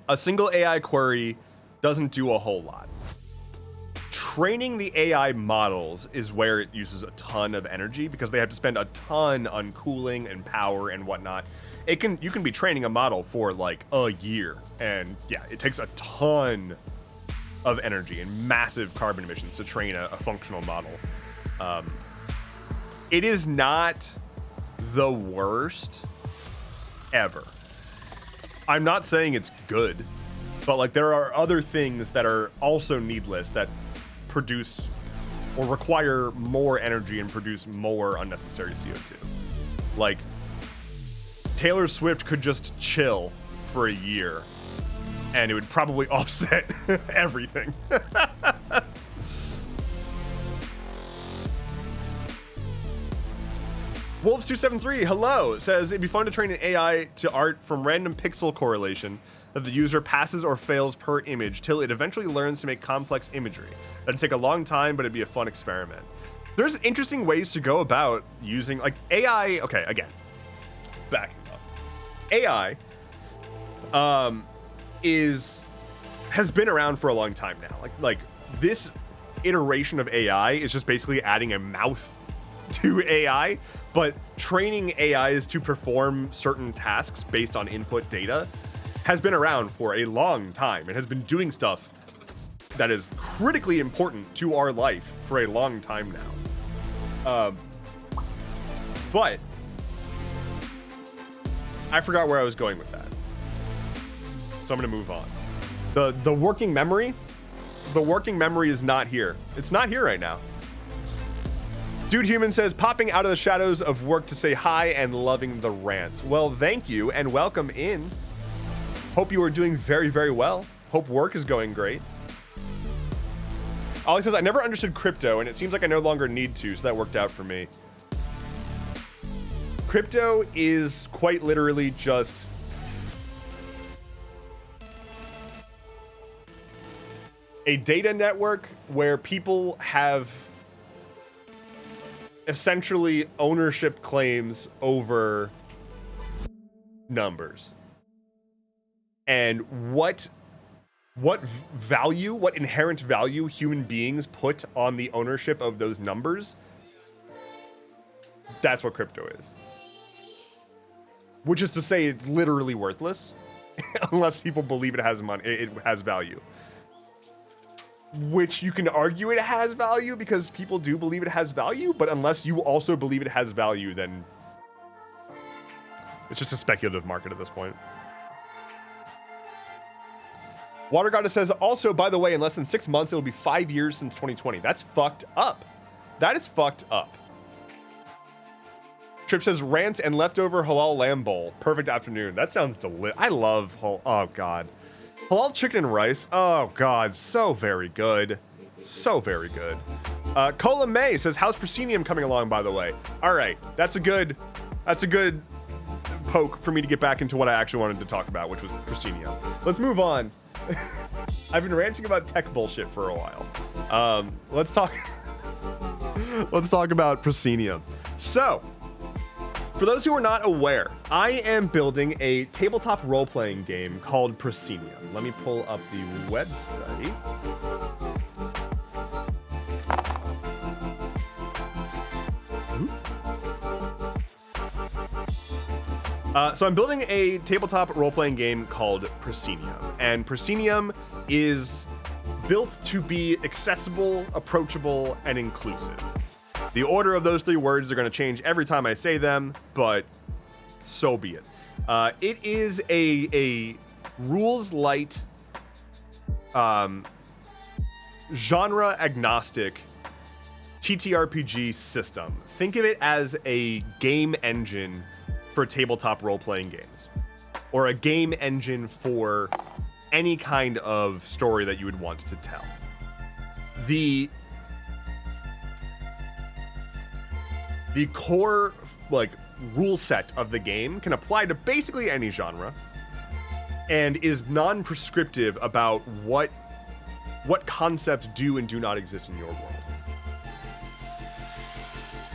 A single AI query doesn't do a whole lot. Training the AI models is where it uses a ton of energy because they have to spend a ton on cooling and power and whatnot. You can be training a model for like a year, and yeah, it takes a ton of energy and massive carbon emissions to train a functional model. It is not the worst ever. I'm not saying it's good, but like there are other things that are also needless that produce or require more energy and produce more unnecessary CO2. Like Taylor Swift could just chill for a year and it would probably offset everything. Wolves273, hello, says it'd be fun to train an AI to art from random pixel correlation that the user passes or fails per image till it eventually learns to make complex imagery. That'd take a long time, but it'd be a fun experiment. There's interesting ways to go about using like AI. Okay, again, backing up. AI has been around for a long time now. Like this iteration of AI is just basically adding a mouth to AI, but training AIs to perform certain tasks based on input data has been around for a long time and has been doing stuff that is critically important to our life for a long time now. But I forgot where I was going with that, so I'm gonna move on. The working memory is not here. It's not here right now. Dude Human says, popping out of the shadows of work to say hi and loving the rants. Well, thank you and welcome in. Hope you are doing very, very well. Hope work is going great. Ollie says, I never understood crypto, and it seems like I no longer need to, so that worked out for me. Crypto is quite literally just a data network where people have essentially ownership claims over numbers. And what value, what inherent value human beings put on the ownership of those numbers, that's what crypto is. Which is to say it's literally worthless unless people believe it has money, it has value. Which you can argue it has value because people do believe it has value, but unless you also believe it has value, then it's just a speculative market at this point. Water Goddess says, also, by the way, in less than 6 months, it'll be 5 years since 2020. That's fucked up. That is fucked up. Trip says, rant and leftover halal lamb bowl. Perfect afternoon. That sounds delicious. I love oh, God. Halal chicken and rice. Oh, God. So very good. So very good. Cola May says, how's Proscenium coming along, by the way? All right. That's a good poke for me to get back into what I actually wanted to talk about, which was Proscenium. Let's move on. I've been ranting about tech bullshit for a while. Let's talk about Proscenium. So, for those who are not aware, I am building a tabletop role-playing game called Proscenium. Let me pull up the website. So I'm building a tabletop role-playing game called Proscenium, and Proscenium is built to be accessible, approachable, and inclusive. The order of those 3 words are going to change every time I say them, but so be it. It is a rules-light, genre-agnostic TTRPG system. Think of it as a game engine for tabletop role-playing games, or a game engine for any kind of story that you would want to tell. The core rule set of the game can apply to basically any genre and is non-prescriptive about what concepts do and do not exist in your world.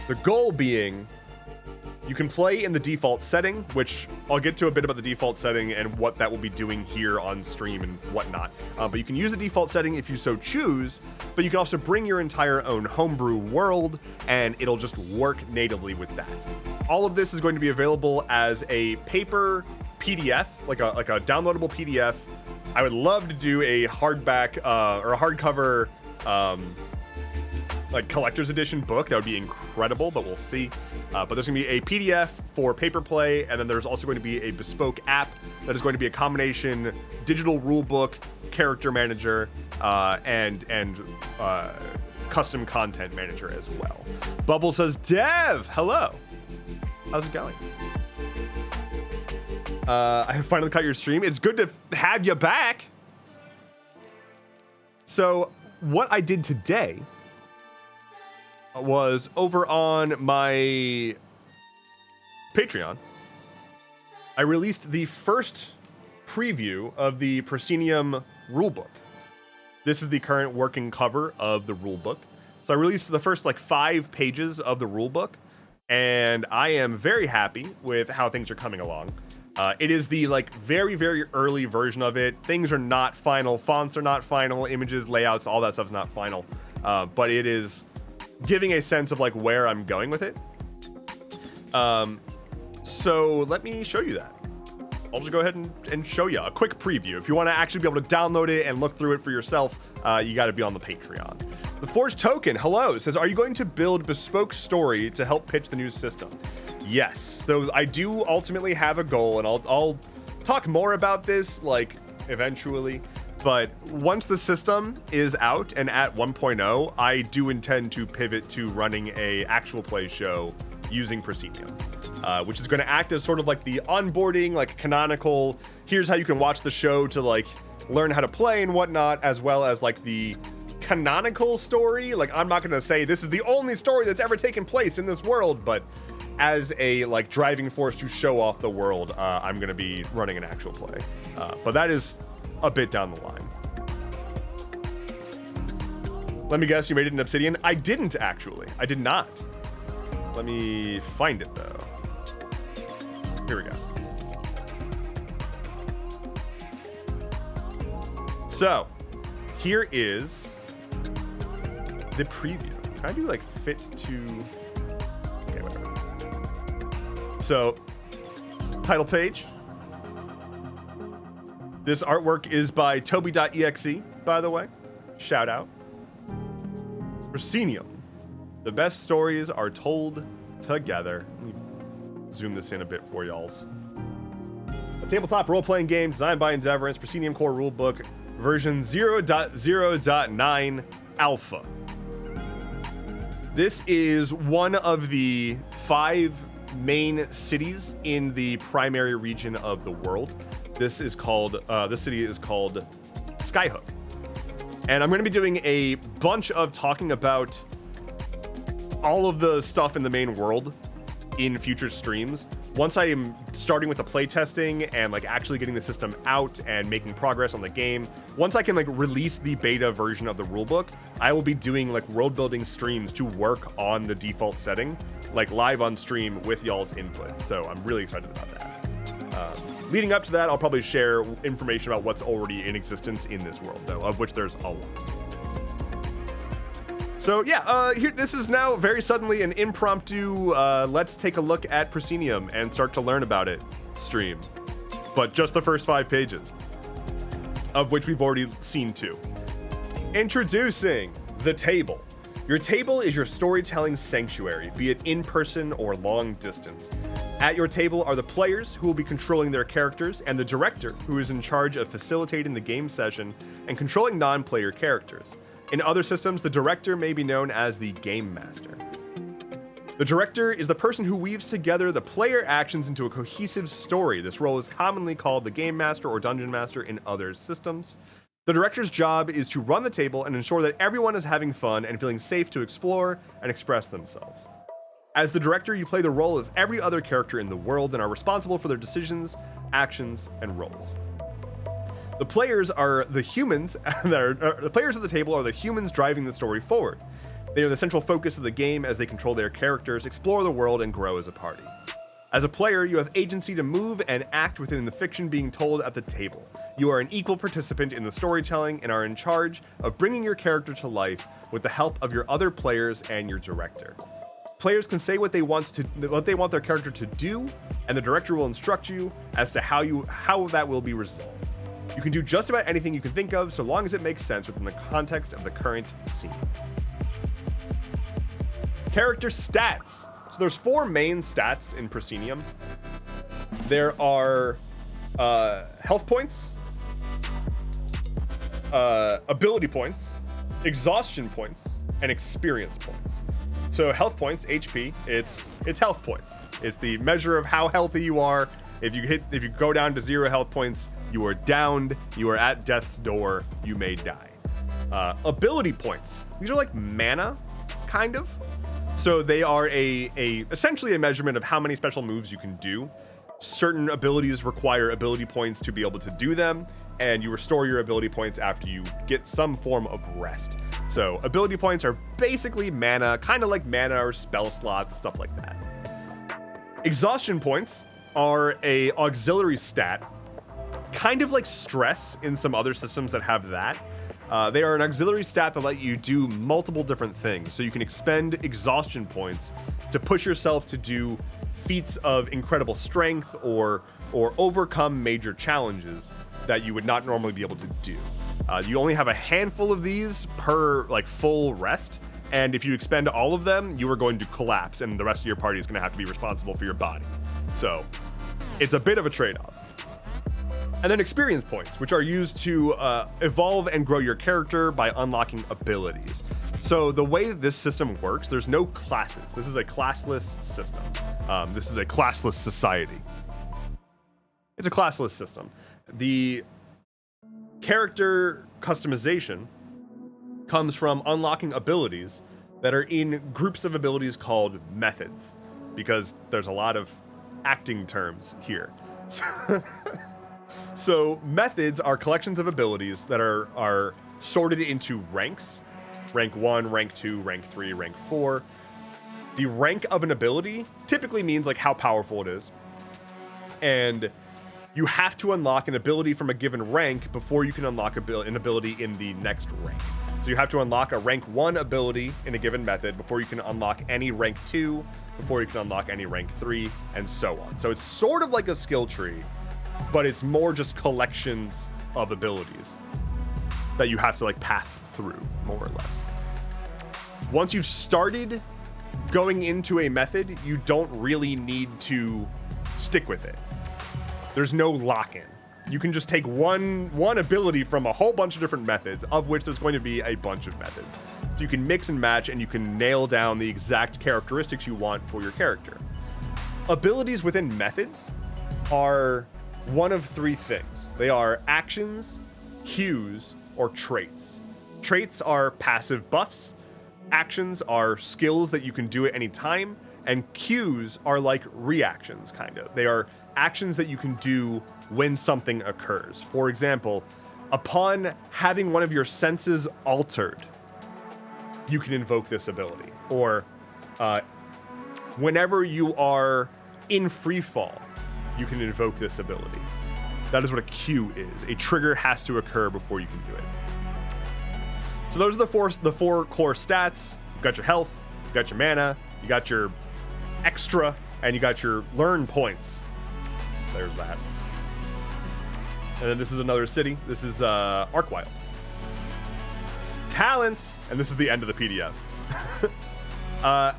The goal being, you can play in the default setting, which I'll get to a bit about the default setting and what that will be doing here on stream and whatnot. But you can use the default setting if you so choose, but you can also bring your entire own homebrew world, and it'll just work natively with that. All of this is going to be available as a paper PDF, like a downloadable PDF. I would love to do a hardback or a hardcover collector's edition book. That would be incredible, but we'll see. But there's going to be a PDF for paper play, and then there's also going to be a bespoke app that is going to be a combination digital rulebook, character manager, and custom content manager as well. Bubble says, Dev, hello. How's it going? I have finally caught your stream. It's good to have you back. So what I did today was over on my Patreon, I released the first preview of the Proscenium rulebook. This is the current working cover of the rulebook. So I released the first 5 pages of the rulebook, and I am very happy with how things are coming along. It is the very, very early version of it. Things are not final. Fonts are not final. Images, layouts, all that stuff's not final. But it is giving a sense of where I'm going with it. So let me show you that. I'll just go ahead and show you a quick preview. If you want to actually be able to download it and look through it for yourself, you got to be on the Patreon. The Forged Token, hello, says, are you going to build bespoke story to help pitch the new system? Yes. So I do ultimately have a goal, and I'll talk more about this eventually. But once the system is out and at 1.0, I do intend to pivot to running a actual play show using Proscenium, which is going to act as sort of the onboarding, canonical, here's how you can watch the show to learn how to play and whatnot, as well as like the canonical story. Like, I'm not going to say this is the only story that's ever taken place in this world, but as a like driving force to show off the world, I'm going to be running an actual play. But that is a bit down the line. Let me guess, you made it in Obsidian? I didn't, actually. I did not. Let me find it, though. Here we go. So, here is the preview. Can I do, like, fit to... Okay, whatever. So, title page. This artwork is by Toby.exe, by the way. Shout out. Proscenium. The best stories are told together. Let me zoom this in a bit for y'alls. A tabletop role-playing game designed by Endeavorance, Proscenium Core Rulebook, version 0.0.9 Alpha. This is one of the 5 main cities in the primary region of the world. This city is called Skyhook. And I'm going to be doing a bunch of talking about all of the stuff in the main world in future streams. Once I am starting with the playtesting and like actually getting the system out and making progress on the game, once I can like release the beta version of the rulebook, I will be doing like world building streams to work on the default setting, like live on stream with y'all's input. So I'm really excited about that. Leading up to that, I'll probably share information about what's already in existence in this world, though, of which there's a lot. So yeah, here, this is now very suddenly an impromptu, let's take a look at Proscenium and start to learn about it stream. But just the first 5 pages, of which we've already seen 2. Introducing the table. Your table is your storytelling sanctuary, be it in person or long distance. At your table are the players, who will be controlling their characters, and the director, who is in charge of facilitating the game session and controlling non-player characters. In other systems, the director may be known as the game master. The director is the person who weaves together the player actions into a cohesive story. This role is commonly called the game master or dungeon master in other systems. The director's job is to run the table and ensure that everyone is having fun and feeling safe to explore and express themselves. As the director, you play the role of every other character in the world and are responsible for their decisions, actions, and roles. The players are the humans. The players at the table are the humans driving the story forward. They are the central focus of the game as they control their characters, explore the world, and grow as a party. As a player, you have agency to move and act within the fiction being told at the table. You are an equal participant in the storytelling and are in charge of bringing your character to life with the help of your other players and your director. Players can say what they want their character to do, and the director will instruct you as to how that will be resolved. You can do just about anything you can think of, so long as it makes sense within the context of the current scene. Character stats. So there's 4 main stats in Proscenium. There are health points, ability points, exhaustion points, and experience points. So health points, HP, it's health points. It's the measure of how healthy you are. If you go down to 0 health points, you are downed, you are at death's door, you may die. Ability points. These are like mana, kind of. So they are essentially a measurement of how many special moves you can do. Certain abilities require ability points to be able to do them, and you restore your ability points after you get some form of rest. So ability points are basically mana, kind of like mana or spell slots, stuff like that. Exhaustion points are a auxiliary stat, kind of like stress in some other systems that have that. They are an auxiliary stat that let you do multiple different things. So you can expend exhaustion points to push yourself to do feats of incredible strength or overcome major challenges that you would not normally be able to do. You only have a handful of these per like full rest, and if you expend all of them, you are going to collapse, and the rest of your party is going to have to be responsible for your body. So it's a bit of a trade-off. And then experience points, which are used to evolve and grow your character by unlocking abilities. So the way this system works, there's no classes. This is a classless system. This is a classless society. It's a classless system. Character customization comes from unlocking abilities that are in groups of abilities called methods, because there's a lot of acting terms here. So methods are collections of abilities that are sorted into ranks: rank 1, rank 2, rank 3, rank 4. The rank of an ability typically means like how powerful it is, and you have to unlock an ability from a given rank before you can unlock an ability in the next rank. So you have to unlock a rank 1 ability in a given method before you can unlock any rank 2, before you can unlock any rank 3, and so on. So it's sort of like a skill tree, but it's more just collections of abilities that you have to like path through, more or less. Once you've started going into a method, you don't really need to stick with it. There's no lock-in. You can just take one ability from a whole bunch of different methods, of which there's going to be a bunch of methods. So you can mix and match, and you can nail down the exact characteristics you want for your character. Abilities within methods are one of three things. They are actions, cues, or traits. Traits are passive buffs. Actions are skills that you can do at any time, and cues are like reactions, kind of. They are actions that you can do when something occurs. For example, upon having one of your senses altered, you can invoke this ability. Or whenever you are in free fall, you can invoke this ability. That is what a cue is. A trigger has to occur before you can do it. So those are the four core stats. You got your health, you got your mana, you got your extra, and you got your learn points. There's that. And then this is another city. This is Arcwild. Talents, and this is the end of the PDF.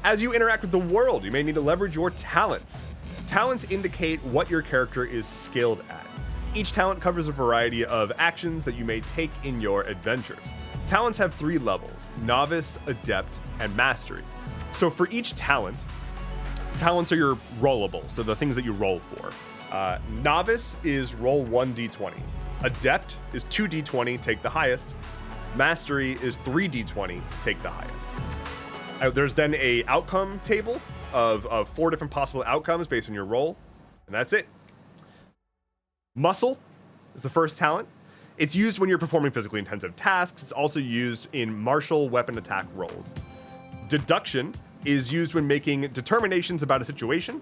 As you interact with the world, you may need to leverage your talents. Talents indicate what your character is skilled at. Each talent covers a variety of actions that you may take in your adventures. Talents have 3 levels: novice, adept, and mastery. So for each talent, talents are your rollables, so the things that you roll for. Novice is roll 1d20. Adept is 2d20, take the highest. Mastery is 3d20, take the highest. There's then a outcome table of 4 different possible outcomes based on your roll, and that's it. Muscle is the first talent. It's used when you're performing physically intensive tasks. It's also used in martial weapon attack rolls. Deduction is used when making determinations about a situation.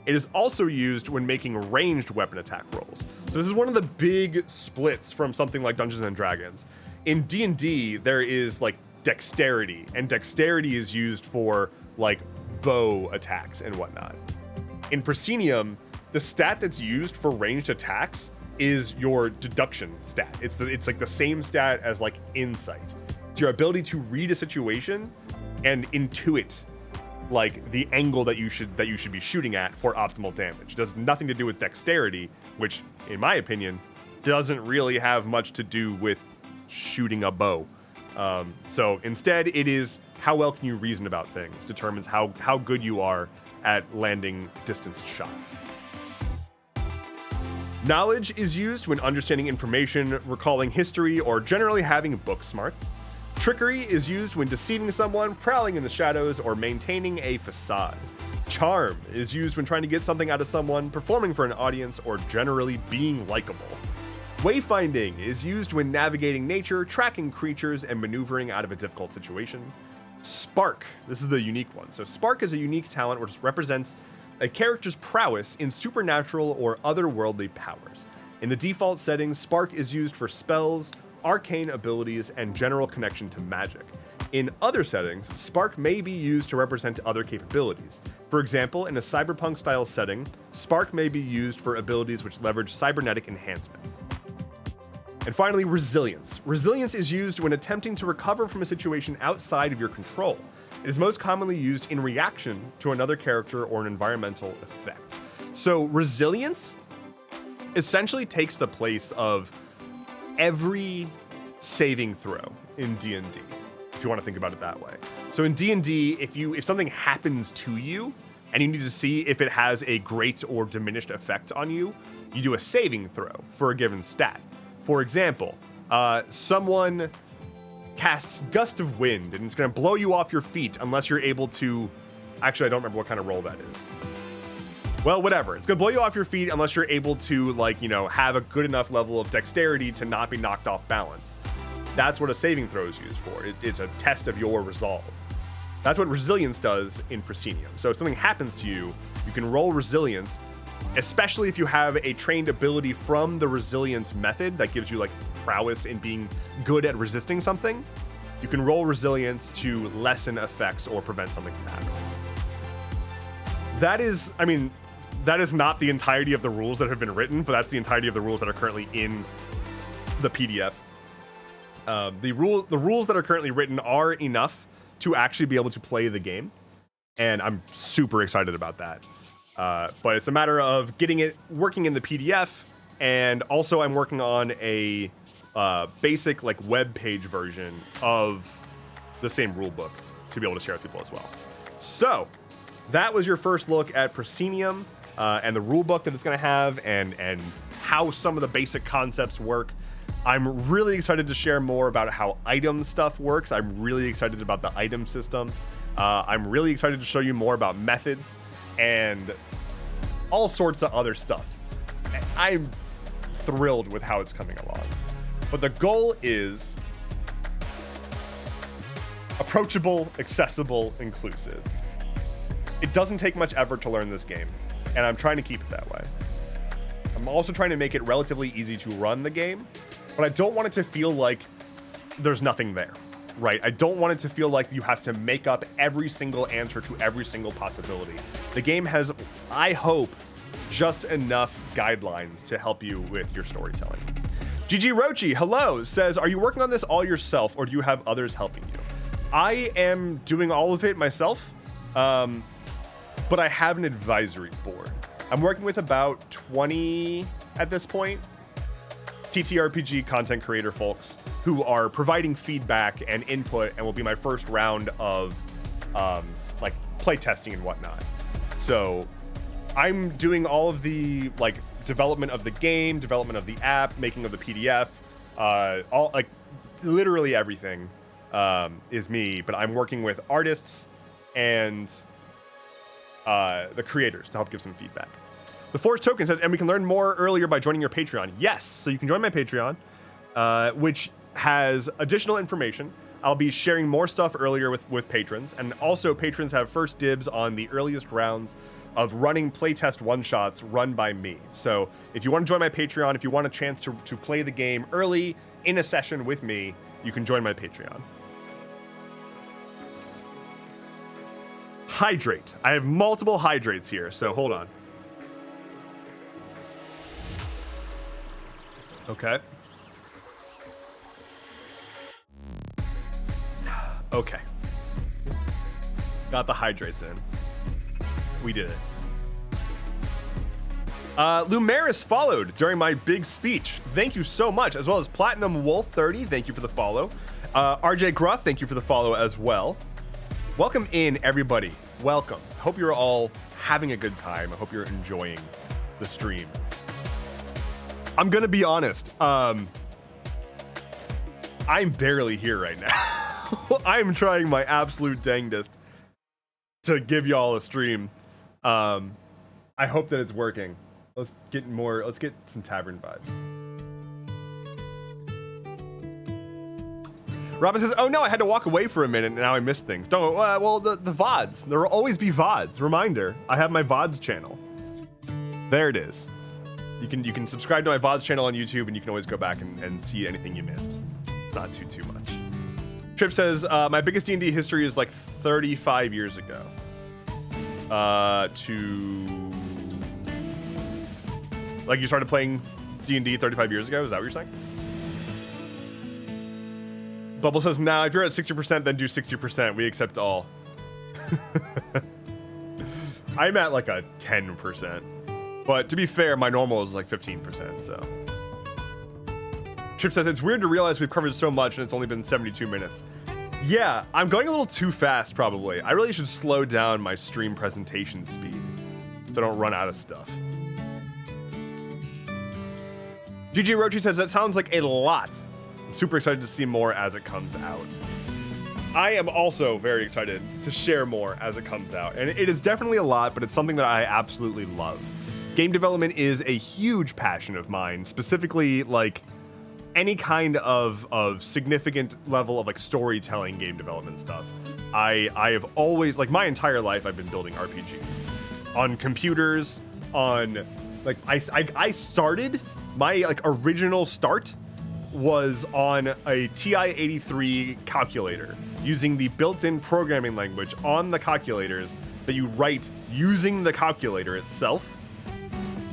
It is also used when making ranged weapon attack rolls. So this is one of the big splits from something like Dungeons and Dragons. In D&D, there is like dexterity, and dexterity is used for like bow attacks and whatnot. In Proscenium, the stat that's used for ranged attacks is your deduction stat. It's like the same stat as like insight. It's your ability to read a situation and intuit like the angle that you should be shooting at for optimal damage. It does nothing to do with dexterity, which in my opinion doesn't really have much to do with shooting a bow. So instead it is how well can you reason about things, determines how good you are at landing distance shots. Knowledge is used when understanding information, recalling history, or generally having book smarts. Trickery is used when deceiving someone, prowling in the shadows, or maintaining a facade. Charm is used when trying to get something out of someone, performing for an audience, or generally being likable. Wayfinding is used when navigating nature, tracking creatures, and maneuvering out of a difficult situation. Spark, this is the unique one. So Spark is a unique talent which represents a character's prowess in supernatural or otherworldly powers. In the default settings, Spark is used for spells, arcane abilities, and general connection to magic. In other settings, Spark may be used to represent other capabilities. For example, in a cyberpunk-style setting, Spark may be used for abilities which leverage cybernetic enhancements. And finally, Resilience. Resilience is used when attempting to recover from a situation outside of your control. It is most commonly used in reaction to another character or an environmental effect. So Resilience essentially takes the place of every saving throw in D&D, if you want to think about it that way. So in D&D, if something happens to you and you need to see if it has a great or diminished effect on you, you do a saving throw for a given stat. For example, someone casts Gust of Wind, and it's going to blow you off your feet unless you're able to... Actually, I don't remember what kind of roll that is. Well, whatever. It's going to blow you off your feet unless you're able to, like, you know, have a good enough level of dexterity to not be knocked off balance. That's what a saving throw is used for. It's a test of your resolve. That's what resilience does in Proscenium. So if something happens to you, you can roll resilience, especially if you have a trained ability from the resilience method that gives you like prowess in being good at resisting something. You can roll resilience to lessen effects or prevent something from happening. That is, I mean, that is not the entirety of the rules that have been written, but that's the entirety of the rules that are currently in the PDF. The rules that are currently written are enough to actually be able to play the game, and I'm super excited about that. But it's a matter of getting it working in the PDF, and also I'm working on a basic like web page version of the same rulebook to be able to share with people as well. So that was your first look at Proscenium and the rulebook that it's going to have, and how some of the basic concepts work. I'm really excited to share more about how item stuff works. I'm really excited about the item system. I'm really excited to show you more about methods and all sorts of other stuff. I'm thrilled with how it's coming along. But the goal is approachable, accessible, inclusive. It doesn't take much effort to learn this game, and I'm trying to keep it that way. I'm also trying to make it relatively easy to run the game, but I don't want it to feel like there's nothing there, right? I don't want it to feel like you have to make up every single answer to every single possibility. The game has, I hope, just enough guidelines to help you with your storytelling. GG Rochi, hello, says, are you working on this all yourself, or do you have others helping you? I am doing all of it myself, but I have an advisory board. I'm working with about 20 at this point, TTRPG content creator folks who are providing feedback and input, and will be my first round of like play testing and whatnot. So I'm doing all of the like development of the game, development of the app, making of the PDF, all like literally everything is me, but I'm working with artists and the creators to help give some feedback. The Force Token says, and we can learn more earlier by joining your Patreon. Yes, so you can join my Patreon, which has additional information. I'll be sharing more stuff earlier with patrons, and also patrons have first dibs on the earliest rounds of running playtest one-shots run by me. So if you want to join my Patreon, if you want a chance to play the game early in a session with me, you can join my Patreon. Hydrate. I have multiple hydrates here, so hold on. Okay. Okay. Got the hydrates in. We did it. Lumeris followed during my big speech. Thank you so much, as well as Platinum Wolf 30. Thank you for the follow. RJ Gruff, thank you for the follow as well. Welcome in, everybody. Welcome. Hope you're all having a good time. I hope you're enjoying the stream. I'm gonna be honest. I'm barely here right now. I'm trying my absolute dangest to give y'all a stream. I hope that it's working. Let's get some tavern vibes. Robin says, oh no, I had to walk away for a minute and now I missed things. Don't, well, the VODs. There will always be VODs. Reminder, I have my VODs channel. There it is. You can subscribe to my VODs channel on YouTube, and you can always go back and see anything you missed. Not too much. Trip says, my biggest D&D history is like 35 years ago. Like you started playing D&D 35 years ago? Is that what you're saying? Bubble says, nah, if you're at 60%, then do 60%. We accept all. I'm at like a 10%. But to be fair, my normal is like 15%, so. Trip says, it's weird to realize we've covered so much and it's only been 72 minutes. Yeah, I'm going a little too fast, probably. I really should slow down my stream presentation speed so I don't run out of stuff. GG Rochi says, that sounds like a lot. super excited to see more as it comes out. I am also very excited to share more as it comes out. And it is definitely a lot, but it's something that I absolutely love. Game development is a huge passion of mine, specifically like any kind of significant level of like storytelling game development stuff. I have always, like my entire life, I've been building RPGs on computers, on like I started my like original start was on a TI-83 calculator using the built-in programming language on the calculators that you write using the calculator itself.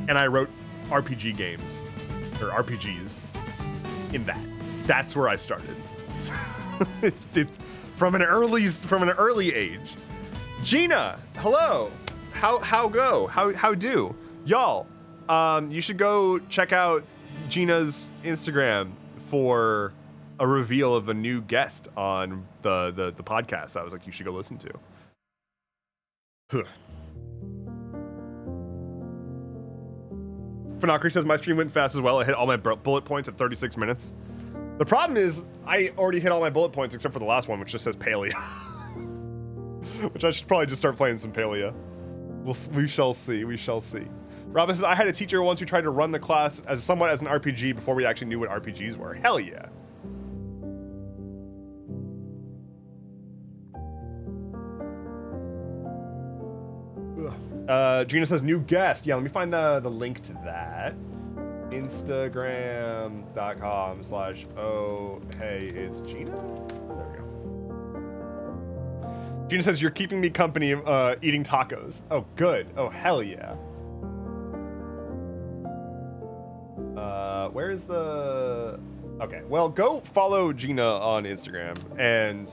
And I wrote RPG games or RPGs in that. That's where I started. it's from an early age. Gina, hello. How do? Y'all, you should go check out Gina's Instagram for a reveal of a new guest on the podcast. I was like, you should go listen to. Huh. Fanakri says my stream went fast as well. I hit all my bullet points at 36 minutes. The problem is I already hit all my bullet points except for the last one, which just says Palia. Which I should probably just start playing some Palia. We shall see. We shall see. Robin says I had a teacher once who tried to run the class as somewhat as an RPG before we actually knew what RPGs were. Hell yeah. Gina says new guest. Yeah, let me find the link to that. Instagram.com/oh hey it's Gina. There we go. Gina says you're keeping me company eating tacos. Oh good. Oh hell yeah. Where's the... Okay, well, go follow Gina on Instagram and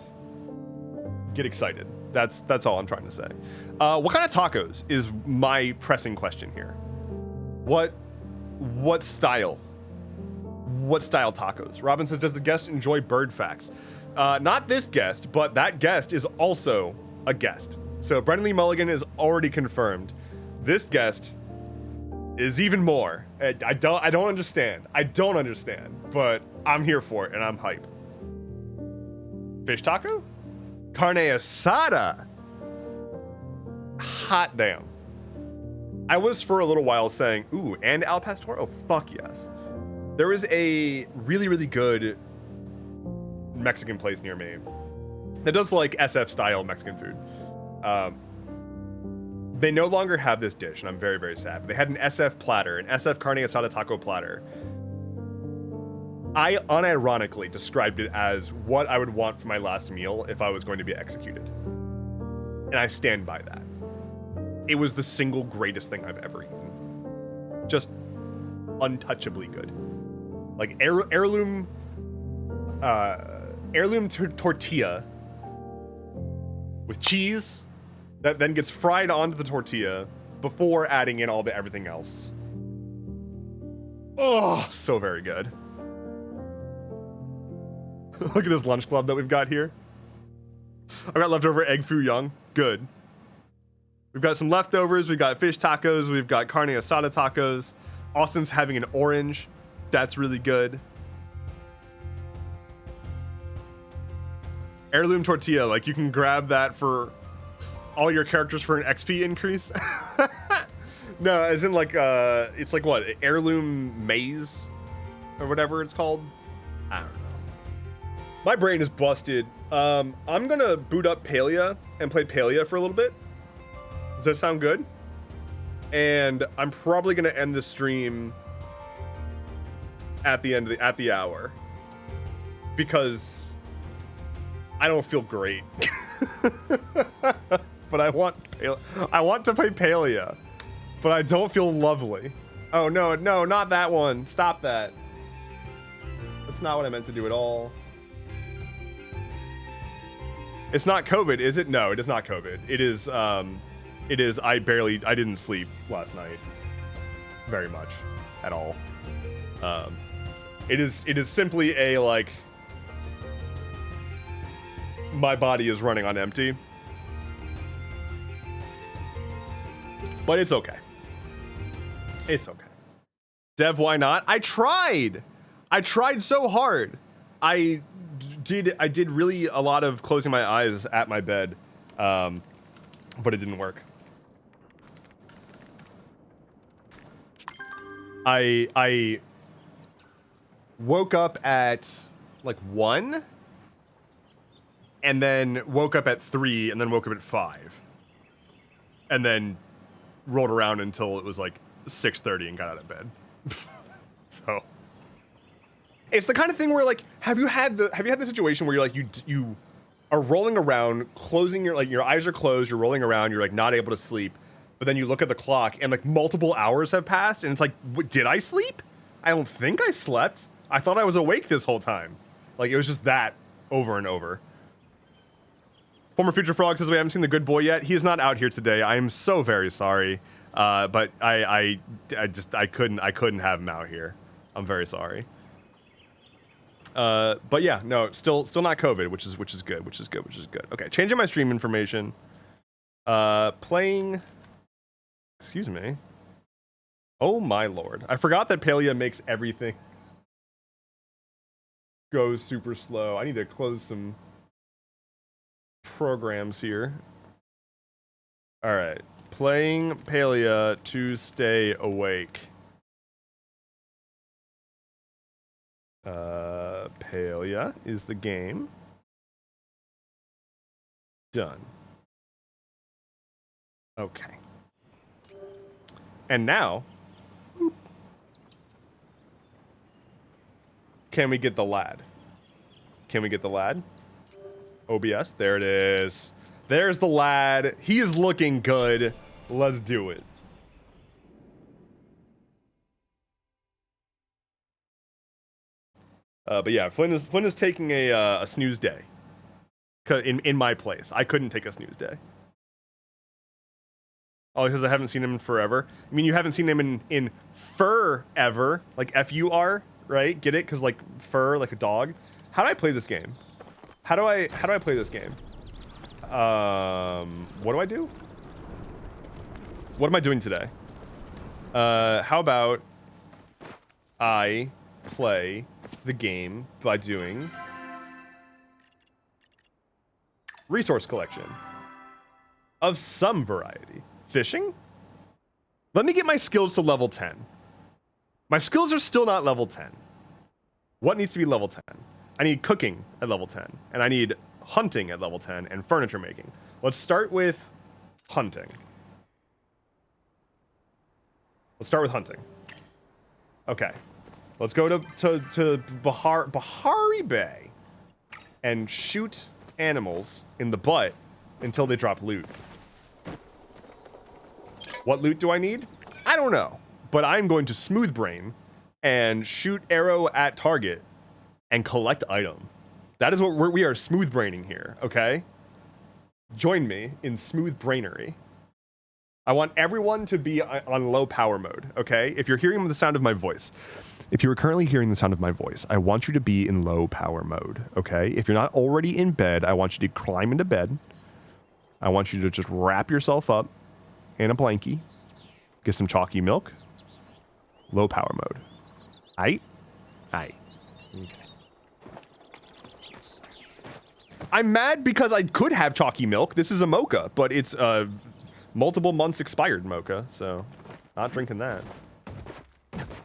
get excited. That's all I'm trying to say. What kind of tacos is my pressing question here? What style? What style tacos? Robin says, does the guest enjoy bird facts? Not this guest, but that guest is also a guest. So Brendan Lee Mulligan is already confirmed. This guest is even more. I don't understand. I don't understand, but I'm here for it and I'm hype. Fish taco? Carne asada. Hot damn. I was for a little while saying, ooh, and al pastor? Oh, fuck yes. There is a really, really good Mexican place near me that does like SF style Mexican food. They no longer have this dish, and I'm very, very sad. But they had an SF platter, an SF carne asada taco platter. I unironically described it as what I would want for my last meal if I was going to be executed. And I stand by that. It was the single greatest thing I've ever eaten. Just untouchably good. Like heirloom tortilla with cheese that then gets fried onto the tortilla before adding in everything else. Oh, so very good. Look at this lunch club that we've got here. I've got leftover egg foo young. Good. We've got some leftovers. We've got fish tacos. We've got carne asada tacos. Austin's having an orange. That's really good. Heirloom tortilla. Like you can grab that for all your characters for an XP increase. No, as in like, it's like what? Heirloom maize or whatever it's called. I don't know. My brain is busted. I'm gonna boot up Palia and play Palia for a little bit. Does that sound good? And I'm probably gonna end the stream at the end of the hour because I don't feel great. But I want to play Palia, but I don't feel lovely. Oh no, not that one. Stop that. That's not what I meant to do at all. It's not COVID, is it? No, it is not COVID. It is, I didn't sleep last night very much at all. It is simply a, like, my body is running on empty. But it's okay. It's okay. Dev, why not? I tried so hard. I did really a lot of closing my eyes at my bed, but it didn't work. I woke up at like 1, and then woke up at 3, and then woke up at 5, and then rolled around until it was like 6:30 and got out of bed. So it's the kind of thing where, like, have you had the situation where you're like you are rolling around, closing your eyes are closed, you're rolling around, you're like not able to sleep, but then you look at the clock and like multiple hours have passed and it's like, did I sleep? I don't think I slept. I thought I was awake this whole time. Like, it was just that over and over. Former Future Frog says we haven't seen the good boy yet. He is not out here today. I am so very sorry. But I couldn't have him out here. I'm very sorry. But yeah, no, still not COVID, which is good. Okay, changing my stream information. Playing. Excuse me. Oh my lord! I forgot that Palia makes everything go super slow. I need to close some programs here. All right, playing Palia to stay awake. Palia is the game. Done. Okay. And now, can we get the lad? Can we get the lad? OBS, there it is. There's the lad. He is looking good. Let's do it. But yeah, Flynn is taking a snooze day. In my place, I couldn't take a snooze day. Oh, he says I haven't seen him in forever. I mean, you haven't seen him in forever, like F-U-R, right? Get it? Because like fur, like a dog. How do I play this game? How do I play this game? What do I do? What am I doing today? How about I play the game by doing resource collection of some variety. Fishing? Let me get my skills to level 10. My skills are still not level 10. What needs to be level 10? I need cooking at level 10, and I need hunting at level 10, and furniture making. Let's start with hunting. Let's start with hunting. Okay. Let's go to Bahari Bay and shoot animals in the butt until they drop loot. What loot do I need? I don't know. But I'm going to smooth brain and shoot arrow at target and collect item. That is what we are smooth braining here, okay? Join me in smooth brainery. I want everyone to be on low power mode, okay? If you're hearing the sound of my voice, if you are currently hearing the sound of my voice, I want you to be in low power mode, okay? If you're not already in bed, I want you to climb into bed. I want you to just wrap yourself up in a blankie, get some chalky milk, low power mode. Aight? Aight. Okay. I'm mad because I could have chalky milk. This is a mocha, but it's multiple months expired mocha, so not drinking that.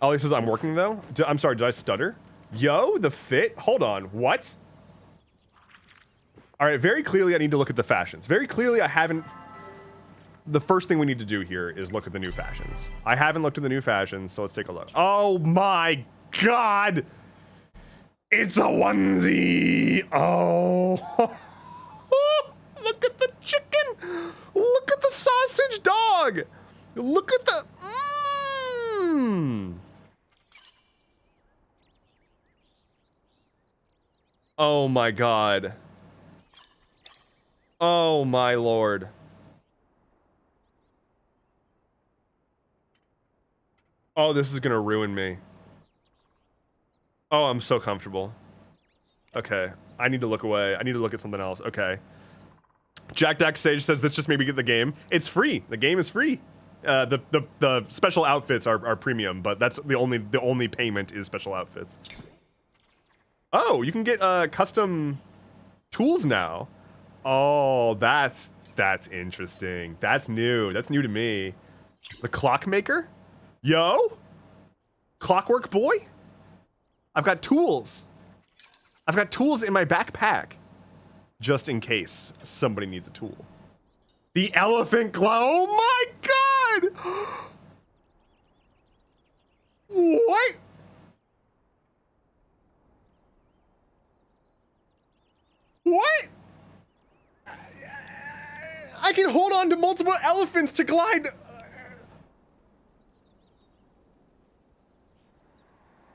Oh, he says I'm working though? I'm sorry, did I stutter? Yo, the fit? Hold on, what? All right, very clearly I need to look at the fashions. Very clearly I haven't... The first thing we need to do here is look at the new fashions. I haven't looked at the new fashions, so let's take a look. Oh my god! It's a onesie! Oh! Look at the chicken! Look at the sausage dog! Look at the... Oh my god. Oh my lord. Oh, this is gonna ruin me. Oh, I'm so comfortable. Okay, I need to look away. I need to look at something else. Okay. Jack Dack Sage says this just made me get the game. It's free. The game is free. The special outfits are premium, but that's the only payment is special outfits. Oh, you can get custom tools now. Oh, that's interesting. That's new. That's new to me. The clockmaker? Yo? Clockwork boy? I've got tools. I've got tools in my backpack. Just in case somebody needs a tool. The elephant claw. Oh my god! What? What? I can hold on to multiple elephants to glide.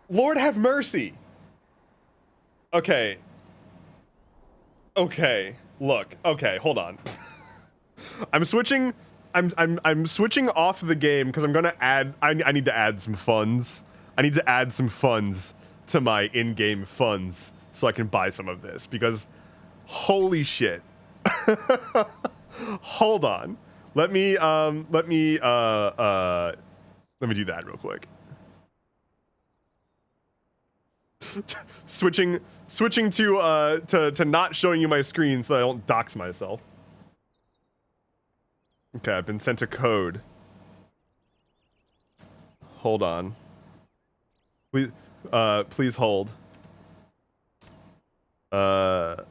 Lord have mercy. Okay. Okay. Look. Okay, hold on. I'm switching. I'm switching off the game because I'm gonna add. I need to add some funds. I need to add some funds to my in-game funds so I can buy some of this because, holy shit. Hold on. Let me do that real quick. switching to not showing you my screen so that I don't dox myself. Okay, I've been sent a code. Hold on. Please hold. Okay,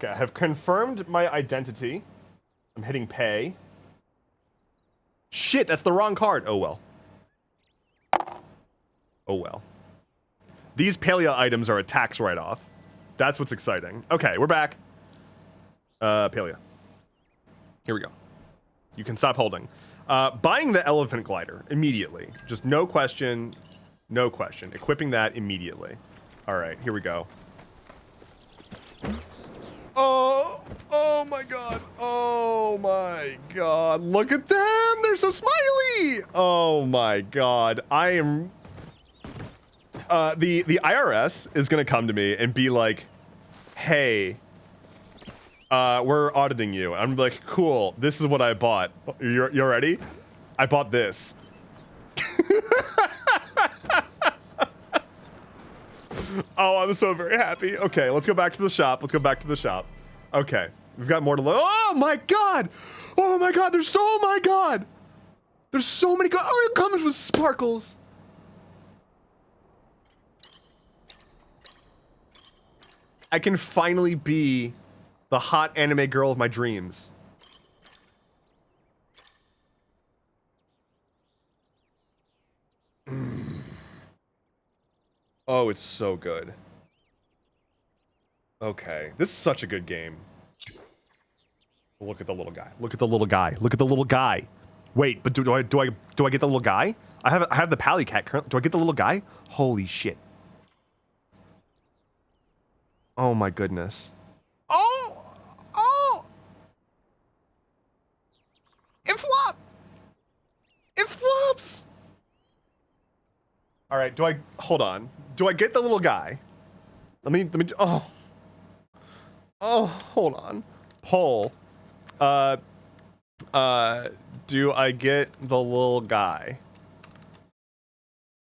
I have confirmed my identity. I'm hitting pay. Shit, that's the wrong card. Oh well. Oh well. These paleo items are a tax write-off. That's what's exciting. Okay, we're back. Paleo. Here we go. You can stop holding. Buying the elephant glider immediately. Just no question. No question. Equipping that immediately. All right, here we go. Oh my god. Oh my god. Look at them. They're so smiley. Oh my god. I am the IRS is going to come to me and be like, "Hey, we're auditing you." I'm like, "Cool. This is what I bought. You're ready? I bought this." Oh, I'm so very happy. Okay, let's go back to the shop. Let's go back to the shop. Okay, we've got more to look. Oh my god! Oh my god! There's so my god! There's so many. Oh, it comes with sparkles. I can finally be the hot anime girl of my dreams. Oh, it's so good. Okay, this is such a good game. Look at the little guy. Look at the little guy. Look at the little guy. Wait, but do I get the little guy? I have the pally cat currently. Do I get the little guy? Holy shit. Oh my goodness. Oh! Oh! It flopped! It flops! All right, hold on. Do I get the little guy? Let me, oh. Oh, hold on. Poll. Do I get the little guy?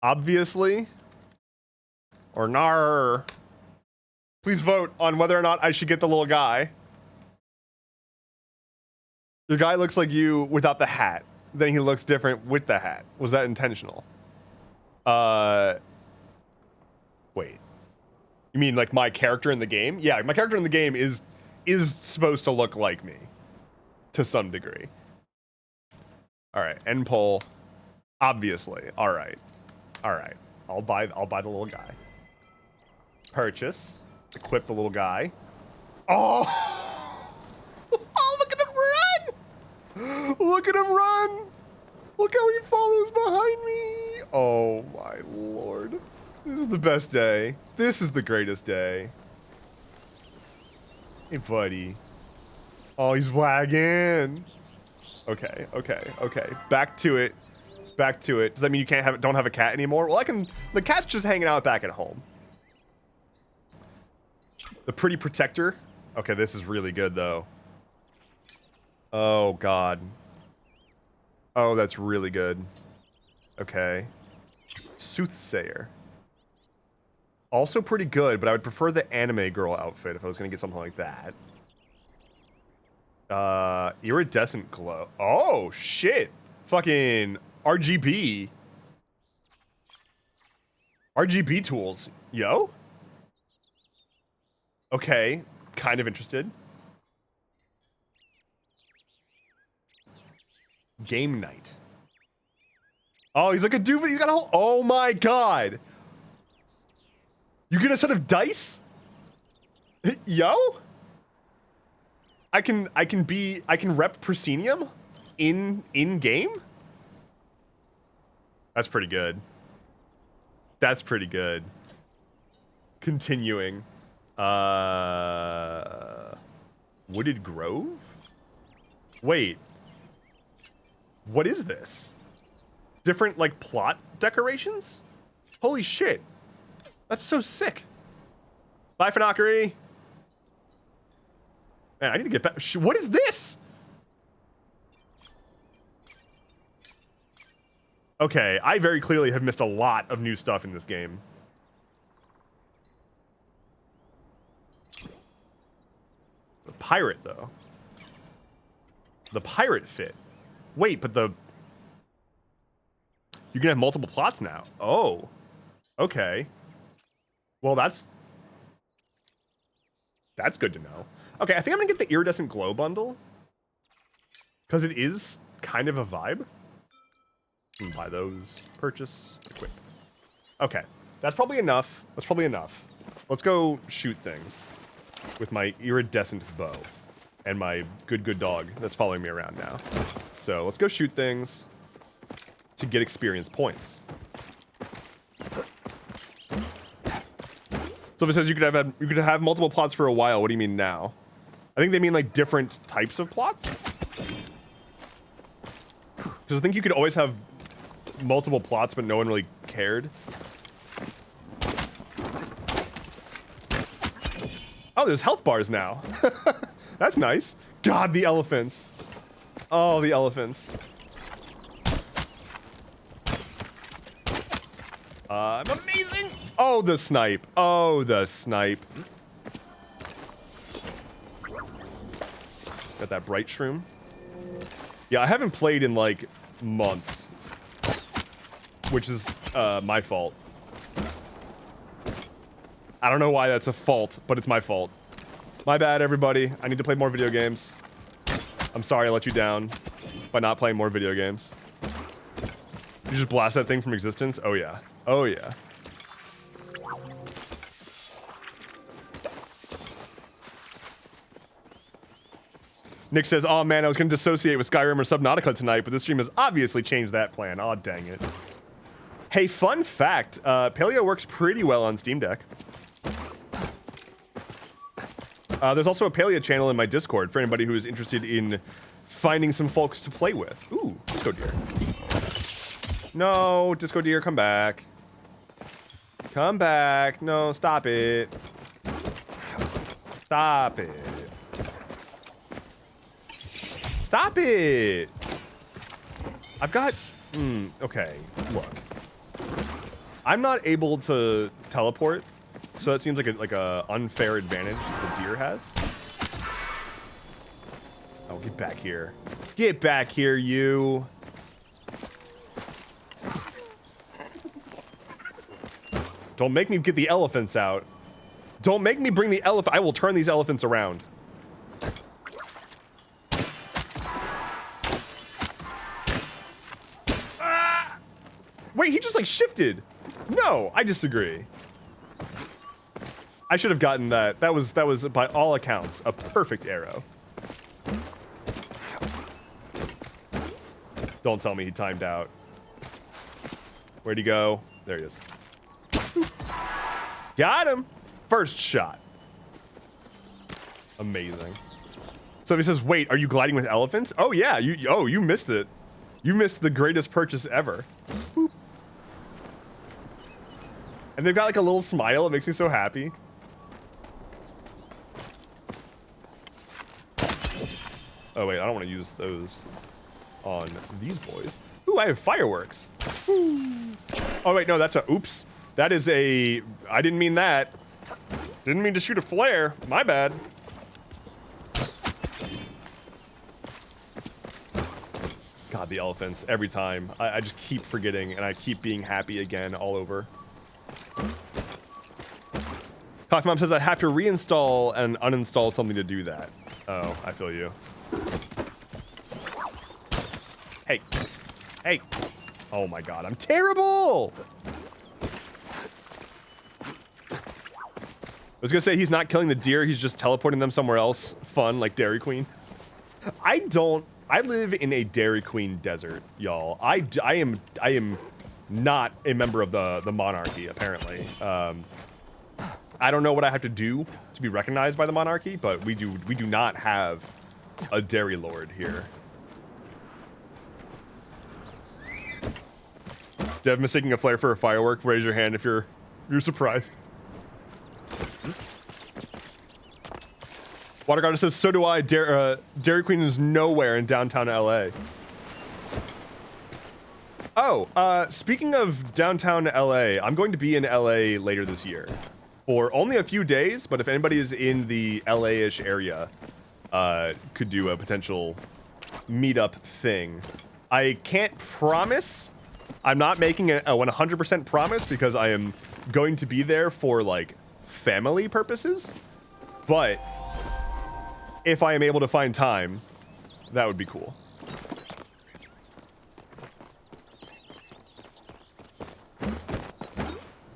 Obviously. Or nar. Please vote on whether or not I should get the little guy. Your guy looks like you without the hat. Then he looks different with the hat. Was that intentional? Wait. You mean like my character in the game? Yeah, my character in the game is supposed to look like me. To some degree. Alright, end poll. Obviously. Alright. Alright. I'll buy the little guy. Purchase. Equip the little guy. Oh! Oh, look at him run! Look at him run! Look how he follows behind me! Oh my lord. This is the best day. This is the greatest day. Hey, buddy. Oh, he's wagging. Okay, okay, okay. Back to it. Back to it. Does that mean you don't have a cat anymore? Well, the cat's just hanging out back at home. The pretty protector. Okay, this is really good, though. Oh, God. Oh, that's really good. Okay. Soothsayer. Also pretty good, but I would prefer the anime girl outfit if I was gonna get something like that. Iridescent glow. Oh, shit. Fucking RGB. RGB tools. Yo? Okay. Kind of interested. Game night. Oh, he's like a dude. He's got a whole... Oh my god. You get a set of dice? Yo? I can rep proscenium in game? That's pretty good. That's pretty good. Continuing. Wooded Grove? Wait. What is this? Different, like, plot decorations? Holy shit. That's so sick. Bye, Fanakari. Man, I need to get back. What is this? Okay, I very clearly have missed a lot of new stuff in this game. The pirate, though. The pirate fit. Wait, but the... You can have multiple plots now. Oh. Okay. Well, that's good to know. Okay, I think I'm gonna get the iridescent glow bundle. Because it is kind of a vibe. Buy those. Purchase. Equip. Okay. That's probably enough. That's probably enough. Let's go shoot things. With my iridescent bow. And my good dog that's following me around now. So, let's go shoot things. To get experience points. So if it says you could have multiple plots for a while, what do you mean now? I think they mean like different types of plots. Because I think you could always have multiple plots, but no one really cared. Oh, there's health bars now. That's nice. God, the elephants. Oh, the elephants. I'm amazing. Oh, the snipe. Oh, the snipe. Got that bright shroom. Yeah, I haven't played in like months, which is my fault. I don't know why that's a fault, but it's my fault. My bad, everybody. I need to play more video games. I'm sorry I let you down by not playing more video games. You just blast that thing from existence? Oh, yeah. Oh, yeah. Nick says, oh man, I was going to dissociate with Skyrim or Subnautica tonight, but this stream has obviously changed that plan. Oh, dang it. Hey, fun fact. Paleo works pretty well on Steam Deck. There's also a Paleo channel in my Discord for anybody who is interested in finding some folks to play with. Ooh, Disco Deer. No, Disco Deer, come back. Come back. No, stop it. Stop it. Stop it. I've got... okay, look. I'm not able to teleport, so that seems like a unfair advantage the deer has. Oh, get back here. Get back here, you. Don't make me get the elephants out. Don't make me bring the elephant. I will turn these elephants around. Ah! Wait, he just like shifted. No, I disagree. I should have gotten that. That was by all accounts a perfect arrow. Don't tell me he timed out. Where'd he go? There he is. Got him! First shot. Amazing. So if he says, wait, are you gliding with elephants? Oh yeah, you missed it. You missed the greatest purchase ever. Boop. And they've got like a little smile, it makes me so happy. Oh wait, I don't want to use those on these boys. Ooh, I have fireworks. Ooh. Oh wait, no, that's a oops. That is a. I didn't mean that. Didn't mean to shoot a flare. My bad. God, the elephants. Every time. I just keep forgetting, and I keep being happy again all over. Coffee Mom says I have to reinstall and uninstall something to do that. Oh, I feel you. Hey. Hey. Oh my god, I'm terrible! I was gonna say he's not killing the deer, he's just teleporting them somewhere else. Fun, like Dairy Queen. I live in a Dairy Queen desert, y'all. I am not a member of the monarchy, apparently. I don't know what I have to do to be recognized by the monarchy, but we do not have a dairy lord here. Dev mistaking a flare for a firework. Raise your hand if you're surprised. Water Garden says, so do I. Dairy Queen is nowhere in downtown LA. Oh, speaking of downtown LA, I'm going to be in LA later this year. For only a few days, but if anybody is in the LA-ish area, could do a potential meetup thing. I can't promise. I'm not making a 100% promise because I am going to be there for, like, family purposes. But if I am able to find time, that would be cool.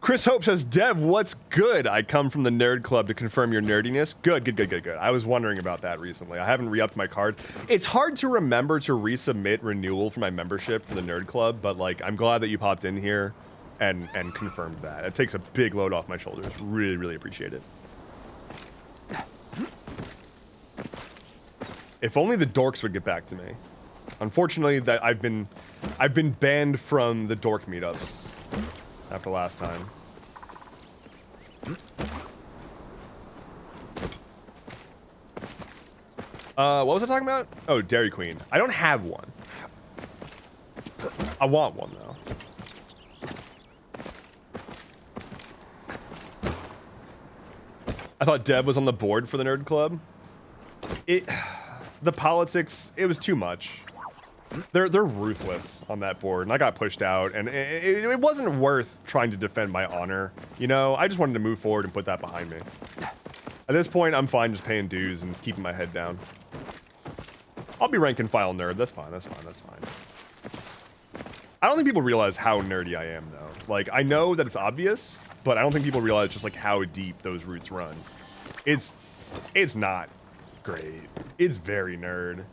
Chris Hope says, Dev, what's good? I come from the Nerd Club to confirm your nerdiness. Good, good, good, good, good. I was wondering about that recently. I haven't re-upped my card. It's hard to remember to resubmit renewal for my membership for the Nerd Club, but like, I'm glad that you popped in here and confirmed that. It takes a big load off my shoulders. Really, really appreciate it. If only the dorks would get back to me. Unfortunately, that I've been banned from the dork meetups after last time. What was I talking about? Oh, Dairy Queen. I don't have one. I want one though. I thought Deb was on the board for the Nerd Club. The politics, it was too much. They're ruthless on that board, and I got pushed out, and it wasn't worth trying to defend my honor. You know, I just wanted to move forward and put that behind me. At this point, I'm fine just paying dues and keeping my head down. I'll be rank and file nerd. That's fine. That's fine. That's fine. I don't think people realize how nerdy I am, though. Like, I know that it's obvious, but I don't think people realize just like how deep those roots run. It's not great. It's very nerd.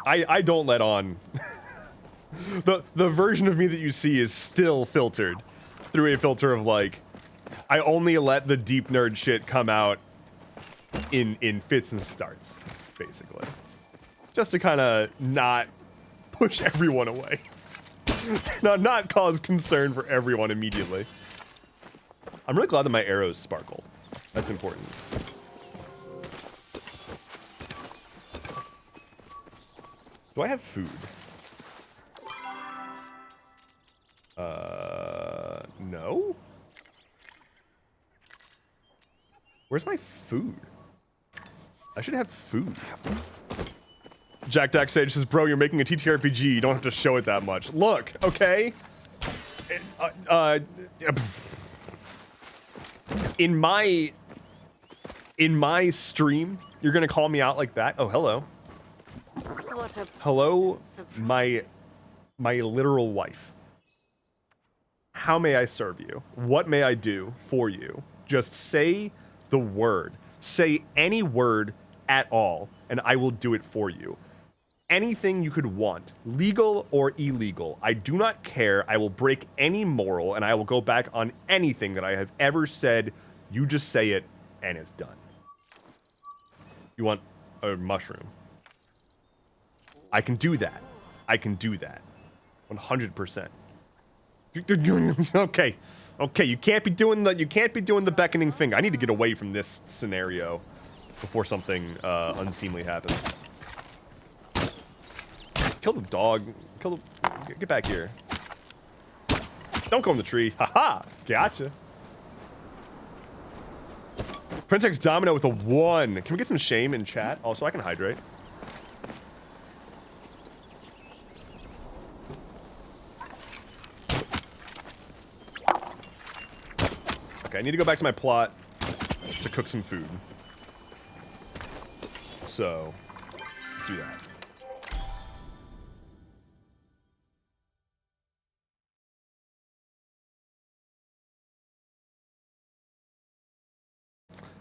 I don't let on. the version of me that you see is still filtered through a filter of like, I only let the deep nerd shit come out in fits and starts, basically. Just to kind of not push everyone away. not cause concern for everyone immediately. I'm really glad that my arrows sparkle. That's important. Do I have food? No? Where's my food? I should have food. Jack Dack Sage says, bro, you're making a TTRPG. You don't have to show it that much. Look, okay? In my stream, you're gonna call me out like that? Oh, hello. Hello, my literal wife. How may I serve you? What may I do for you? Just say the word. Say any word at all, and I will do it for you. Anything you could want, legal or illegal. I do not care. I will break any moral, and I will go back on anything that I have ever said. You just say it, and it's done. You want a mushroom? I can do that. I can do that. 100%. Okay. Okay, you can't be doing the beckoning finger. I need to get away from this scenario before something unseemly happens. Kill the dog. Get back here. Don't go in the tree. Haha. Gotcha. Printex Domino with a 1. Can we get some shame in chat? Also, I can hydrate. Okay, I need to go back to my plot to cook some food. So, let's do that.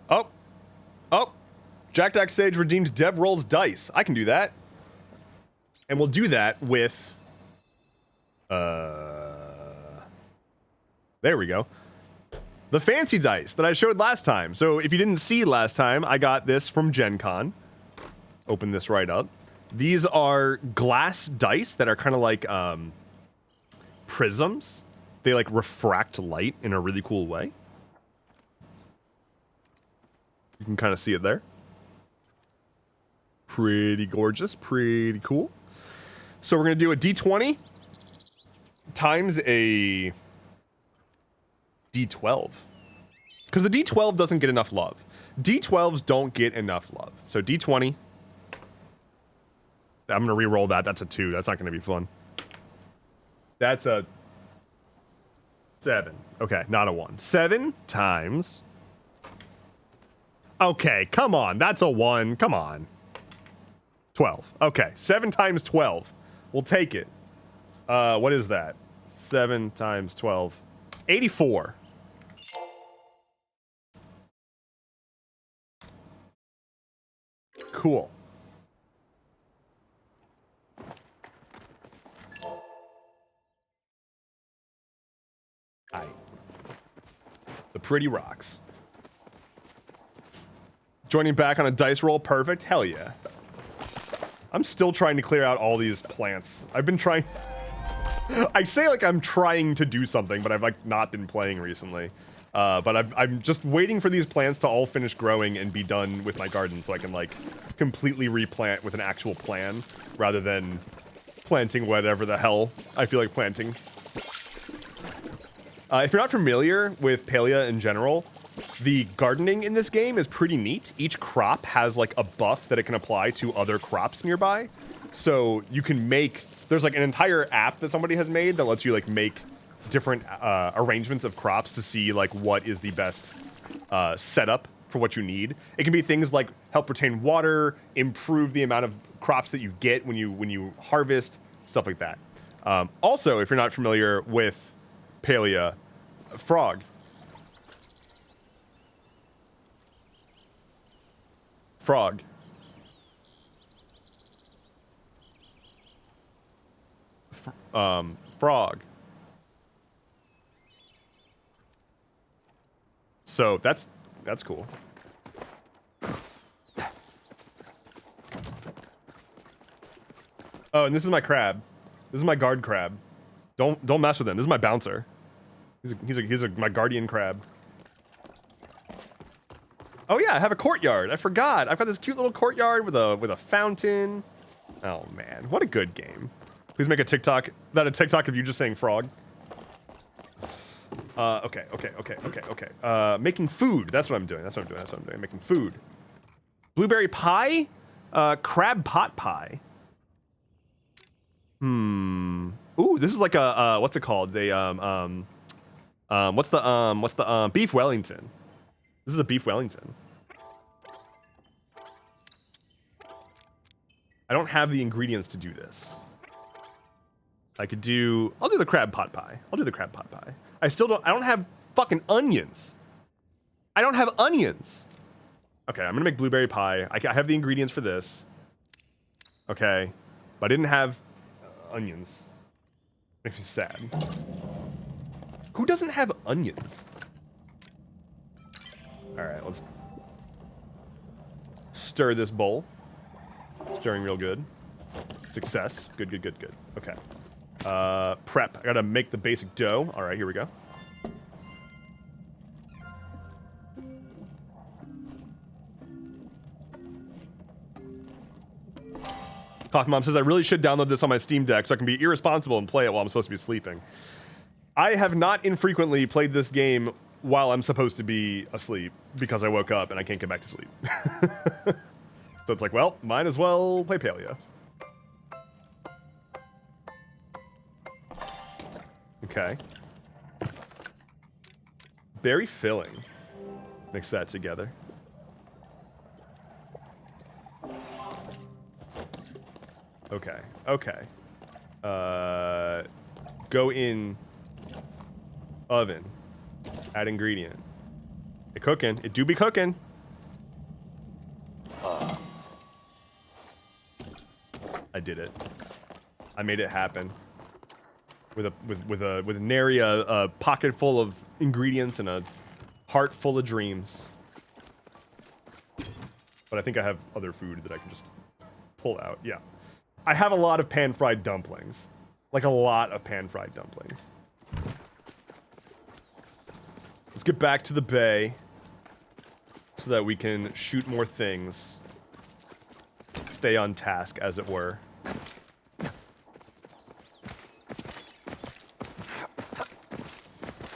Oh. Oh. Jack Dack Sage redeemed Dev Rolls Dice. I can do that. And we'll do that with... There we go. The fancy dice that I showed last time. So if you didn't see last time, I got this from Gen Con. Open this right up. These are glass dice that are kind of like prisms. They like refract light in a really cool way. You can kind of see it there. Pretty gorgeous, pretty cool. So we're going to do a D20 times a D12. Because the D12 doesn't get enough love. D12s don't get enough love. So D20. I'm going to re-roll that. That's a 2. That's not going to be fun. That's a 7. Okay, not a 1. 7 times... Okay, come on. That's a 1. Come on. 12. Okay, 7 times 12. We'll take it. What is that? 7 times 12. 84. Cool. Aight. The pretty rocks. Joining back on a dice roll, perfect. Hell yeah. I'm still trying to clear out all these plants. I've been trying... I say like I'm trying to do something, but I've like not been playing recently. But I'm just waiting for these plants to all finish growing and be done with my garden so I can like completely replant with an actual plan rather than planting whatever the hell I feel like planting. If you're not familiar with Palea in general, the gardening in this game is pretty neat. Each crop has like a buff that it can apply to other crops nearby. So you can make, there's like an entire app that somebody has made that lets you like make different arrangements of crops to see like what is the best setup for what you need. It can be things like help retain water, improve the amount of crops that you get when you harvest, stuff like that. Also, if you're not familiar with Palea, frog. Frog. Frog. So that's cool. Oh, and this is my crab. This is my guard crab. Don't mess with him. This is my bouncer. He's my guardian crab. Oh yeah, I have a courtyard. I forgot. I've got this cute little courtyard with a fountain. Oh man, what a good game. Please make a TikTok. That a TikTok of you just saying frog. Okay. Making food. That's what I'm doing. Making food. Blueberry pie? Crab pot pie. Ooh, this is like a what's it called? What's the beef Wellington? This is a beef Wellington. I don't have the ingredients to do this. I'll do the crab pot pie. I don't have fucking onions. I don't have onions. Okay, I'm gonna make blueberry pie. I have the ingredients for this. Okay, but I didn't have onions. Makes me sad. Who doesn't have onions? All right, let's stir this bowl. Stirring real good. Success. Good. Okay. Prep. I gotta make the basic dough. All right, here we go. Coffee Mom says, I really should download this on my Steam Deck so I can be irresponsible and play it while I'm supposed to be sleeping. I have not infrequently played this game while I'm supposed to be asleep because I woke up and I can't get back to sleep. So it's like, well, might as well play Paleo. Okay. Berry filling. Mix that together. Okay. Okay. Go in oven. Add ingredient. It cooking. It do be cooking. I did it. I made it happen. With nary a pocket full of ingredients and a heart full of dreams. But I think I have other food that I can just pull out. Yeah. I have a lot of pan-fried dumplings. Like a lot of pan-fried dumplings. Let's get back to the bay so that we can shoot more things. Stay on task, as it were.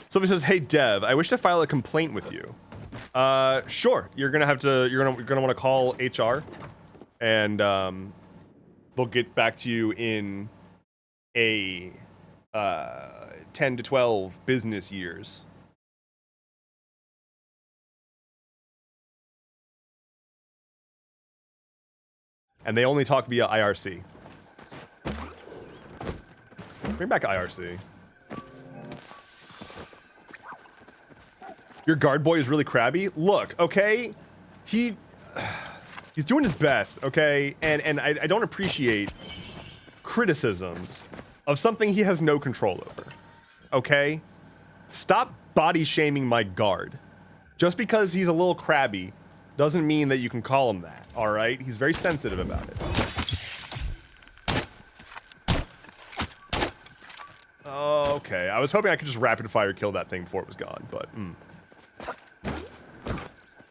Somebody says, "Hey Dev, I wish to file a complaint with you." Sure. You're gonna want to call HR, and they'll get back to you in a 10 to 12 business years. And they only talk via IRC. Bring back IRC. Your guard boy is really crabby. Look, okay, he's doing his best, okay, and I don't appreciate criticisms of something he has no control over. Okay, stop body shaming my guard. Just because he's a little crabby doesn't mean that you can call him that. All right, he's very sensitive about it. Okay, I was hoping I could just rapid fire kill that thing before it was gone, but.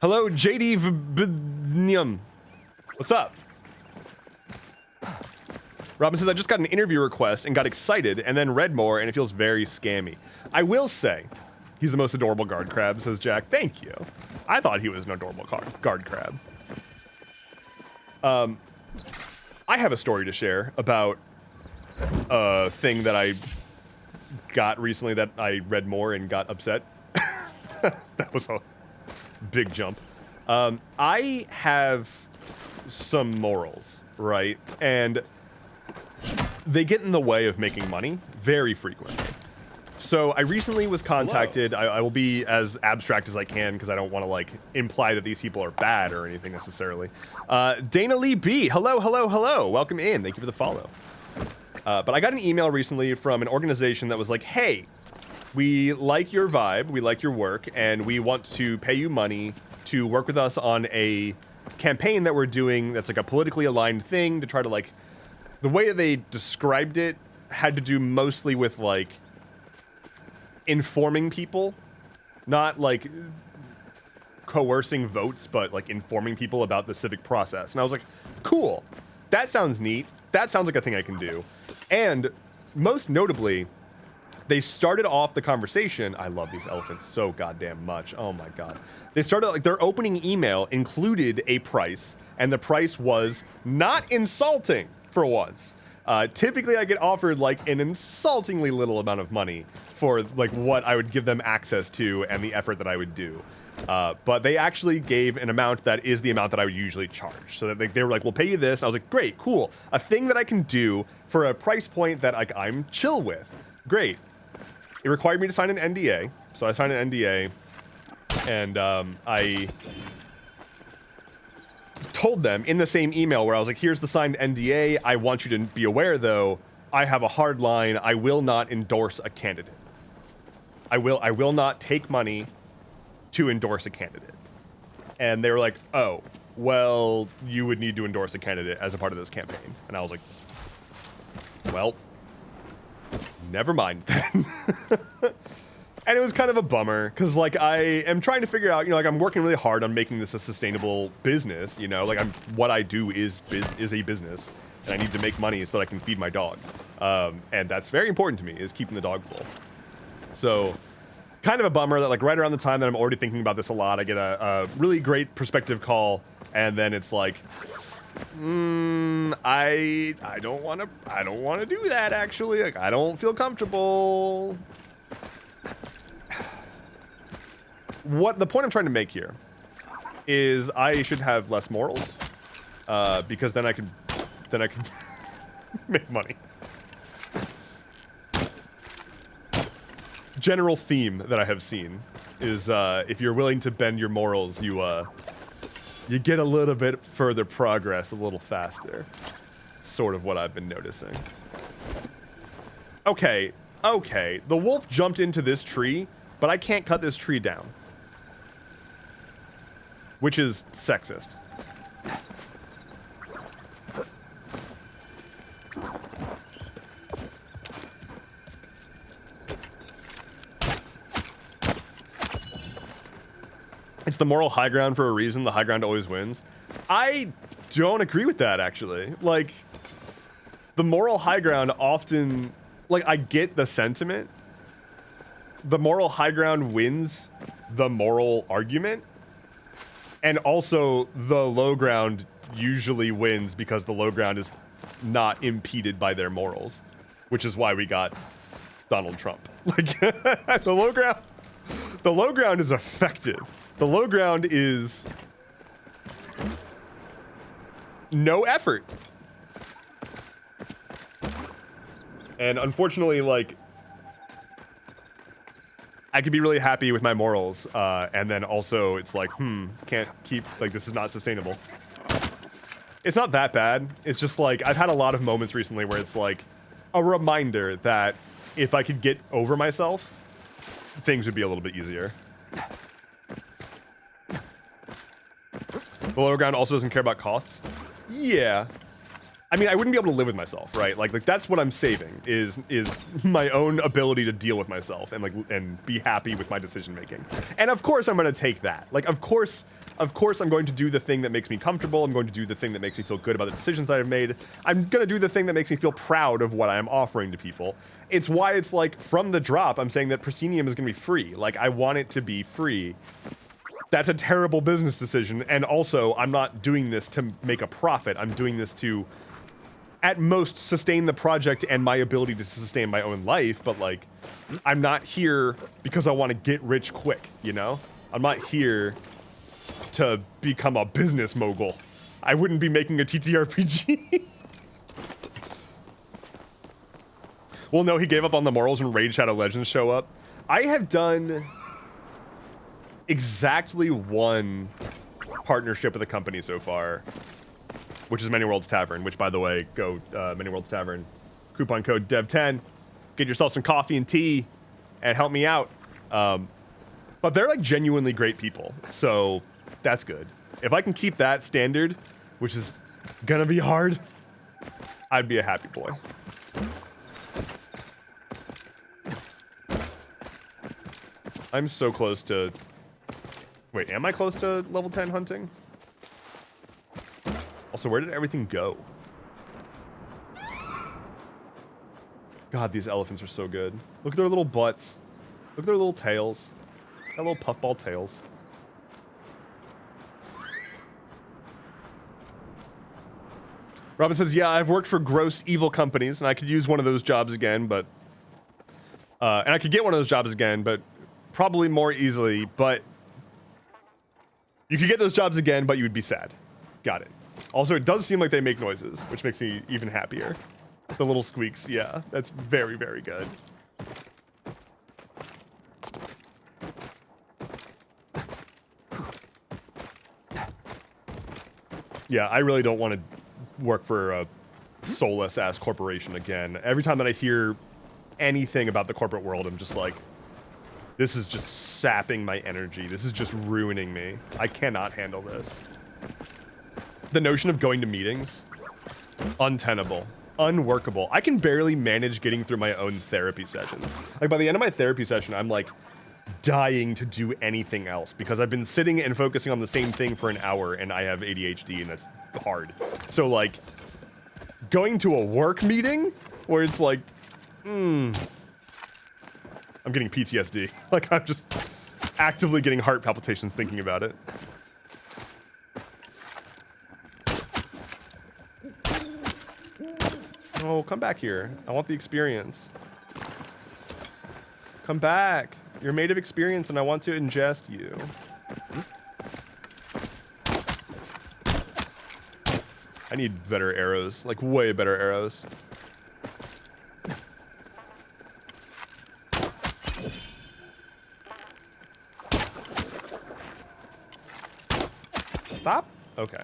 Hello, JD Vbnium. What's up? Robin says, I just got an interview request and got excited and then read more and it feels very scammy. I will say, he's the most adorable guard crab, says Jack. Thank you. I thought he was an adorable guard crab. I have a story to share about a thing that I got recently that I read more and got upset. That was a big jump. I have some morals, right? And they get in the way of making money very frequently. So I recently was contacted. I will be as abstract as I can because I don't want to like imply that these people are bad or anything necessarily. Dana Lee B. Hello, hello, hello. Welcome in. Thank you for the follow. But I got an email recently from an organization that was like, hey, we like your vibe, we like your work, and we want to pay you money to work with us on a campaign that we're doing that's like a politically aligned thing to try to like, the way that they described it had to do mostly with like informing people, not like coercing votes, but like informing people about the civic process. And I was like, cool, that sounds neat. That sounds like a thing I can do. And most notably, they started off the conversation. I love these elephants so goddamn much. Oh my God. They started like their opening email included a price, and the price was not insulting for once. Typically I get offered like an insultingly little amount of money for like what I would give them access to and the effort that I would do. But they actually gave an amount that is the amount that I would usually charge. So that they were like, we'll pay you this. And I was like, great, cool. A thing that I can do for a price point that like I'm chill with. Great. It required me to sign an NDA. So I signed an NDA, and I told them in the same email where I was like, here's the signed NDA. I want you to be aware, though, I have a hard line. I will not endorse a candidate. I will not take money to endorse a candidate. And they were like, oh, well, you would need to endorse a candidate as a part of this campaign. And I was like, well, never mind then. And it was kind of a bummer because like I am trying to figure out, you know, like I'm working really hard on making this a sustainable business, you know, like what I do is a business, and I need to make money so that I can feed my dog. And that's very important to me, is keeping the dog full. So kind of a bummer that like right around the time that I'm already thinking about this a lot, I get a really great perspective call, and then it's like, I don't want to do that actually. Like I don't feel comfortable. What the point I'm trying to make here is I should have less morals, because then I can make money. General theme that I have seen is if you're willing to bend your morals, you get a little bit further progress a little faster. Sort of what I've been noticing. Okay, the wolf jumped into this tree, but I can't cut this tree down. Which is sexist. It's the moral high ground for a reason. The high ground always wins. I don't agree with that, actually. Like, the moral high ground often... Like, I get the sentiment. The moral high ground wins the moral argument. And also, the low ground usually wins because the low ground is not impeded by their morals. Which is why we got Donald Trump. Like, the low ground is effective. The low ground is no effort. And unfortunately, like, I could be really happy with my morals, and then also it's like, can't keep, like, this is not sustainable. It's not that bad. It's just like, I've had a lot of moments recently where it's like a reminder that if I could get over myself, things would be a little bit easier. The lower ground also doesn't care about costs. Yeah. I mean, I wouldn't be able to live with myself, right? Like that's what I'm saving is my own ability to deal with myself and be happy with my decision making. And of course I'm going to take that. Like of course I'm going to do the thing that makes me comfortable. I'm going to do the thing that makes me feel good about the decisions that I've made. I'm going to do the thing that makes me feel proud of what I am offering to people. It's why it's like from the drop I'm saying that Proscenium is going to be free. Like I want it to be free. That's a terrible business decision. And also, I'm not doing this to make a profit. I'm doing this to, at most, sustain the project and my ability to sustain my own life. But, like, I'm not here because I want to get rich quick, you know? I'm not here to become a business mogul. I wouldn't be making a TTRPG. Well, no, he gave up on the morals and Raid Shadow Legends show up. I have done... exactly one partnership with a company so far, which is Many Worlds Tavern, which, by the way, go Many Worlds Tavern, coupon code DEV10, get yourself some coffee and tea, and help me out. But they're, like, genuinely great people, so that's good. If I can keep that standard, which is gonna be hard, I'd be a happy boy. I'm so close to... Wait, am I close to level 10 hunting? Also, where did everything go? God, these elephants are so good. Look at their little butts. Look at their little tails. Their little puffball tails. Robin says, yeah, I've worked for gross, evil companies, and I could use one of those jobs again, but... and I could get one of those jobs again, but probably more easily, but... You could get those jobs again, but you would be sad. Got it. Also, it does seem like they make noises, which makes me even happier. The little squeaks, yeah. That's very, very good. Yeah, I really don't want to work for a soulless-ass corporation again. Every time that I hear anything about the corporate world, I'm just like... This is just sapping my energy. This is just ruining me. I cannot handle this. The notion of going to meetings, untenable, unworkable. I can barely manage getting through my own therapy sessions. Like by the end of my therapy session, I'm like dying to do anything else because I've been sitting and focusing on the same thing for an hour and I have ADHD and that's hard. So like going to a work meeting where it's like, I'm getting PTSD. Like, I'm just actively getting heart palpitations thinking about it. Oh, come back here. I want the experience. Come back. You're made of experience and I want to ingest you. I need better arrows, like way better arrows. Stop? Okay.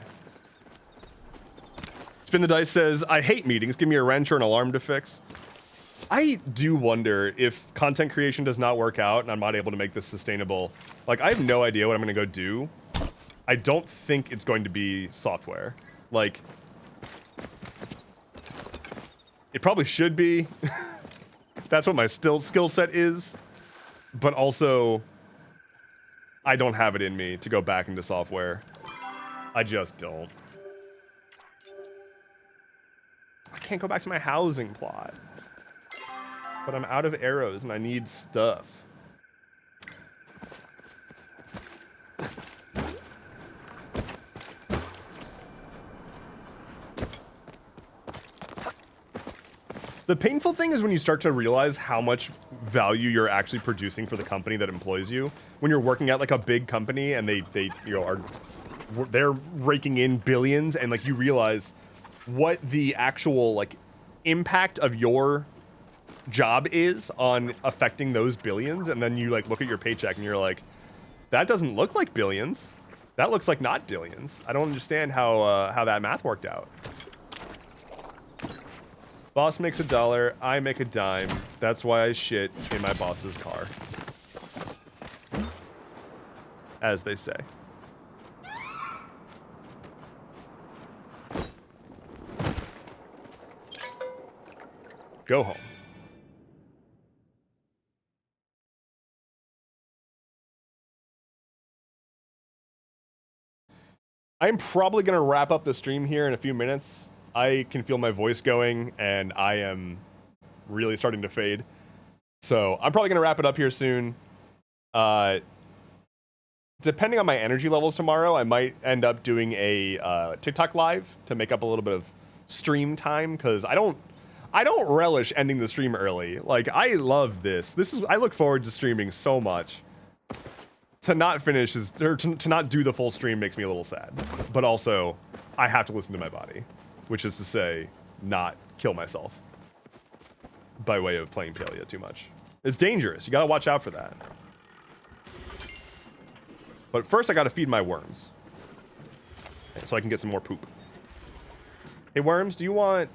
Spin the Dice says, I hate meetings. Give me a wrench or an alarm to fix. I do wonder if content creation does not work out and I'm not able to make this sustainable. Like, I have no idea what I'm going to go do. I don't think it's going to be software. Like, it probably should be. That's what my skill set is. But also, I don't have it in me to go back into software. I just don't. I can't go back to my housing plot. But I'm out of arrows and I need stuff. The painful thing is when you start to realize how much value you're actually producing for the company that employs you. When you're working at like a big company and they they're raking in billions, and like you realize what the actual like impact of your job is on affecting those billions, and then you like look at your paycheck and you're like, that doesn't look like billions. That looks like not billions. I don't understand how that math worked out. Boss makes $1, I make a dime. That's why I shit in my boss's car. As they say. Go home. I'm probably going to wrap up the stream here in a few minutes. I can feel my voice going, and I am really starting to fade. So I'm probably going to wrap it up here soon. Depending on my energy levels tomorrow, I might end up doing a TikTok live to make up a little bit of stream time, because I don't relish ending the stream early. Like, I love this. I look forward to streaming so much. To not finish to not do the full stream makes me a little sad. But also, I have to listen to my body, which is to say, not kill myself by way of playing Palia too much. It's dangerous. You gotta watch out for that. But first, I gotta feed my worms, so I can get some more poop. Hey, worms, do you want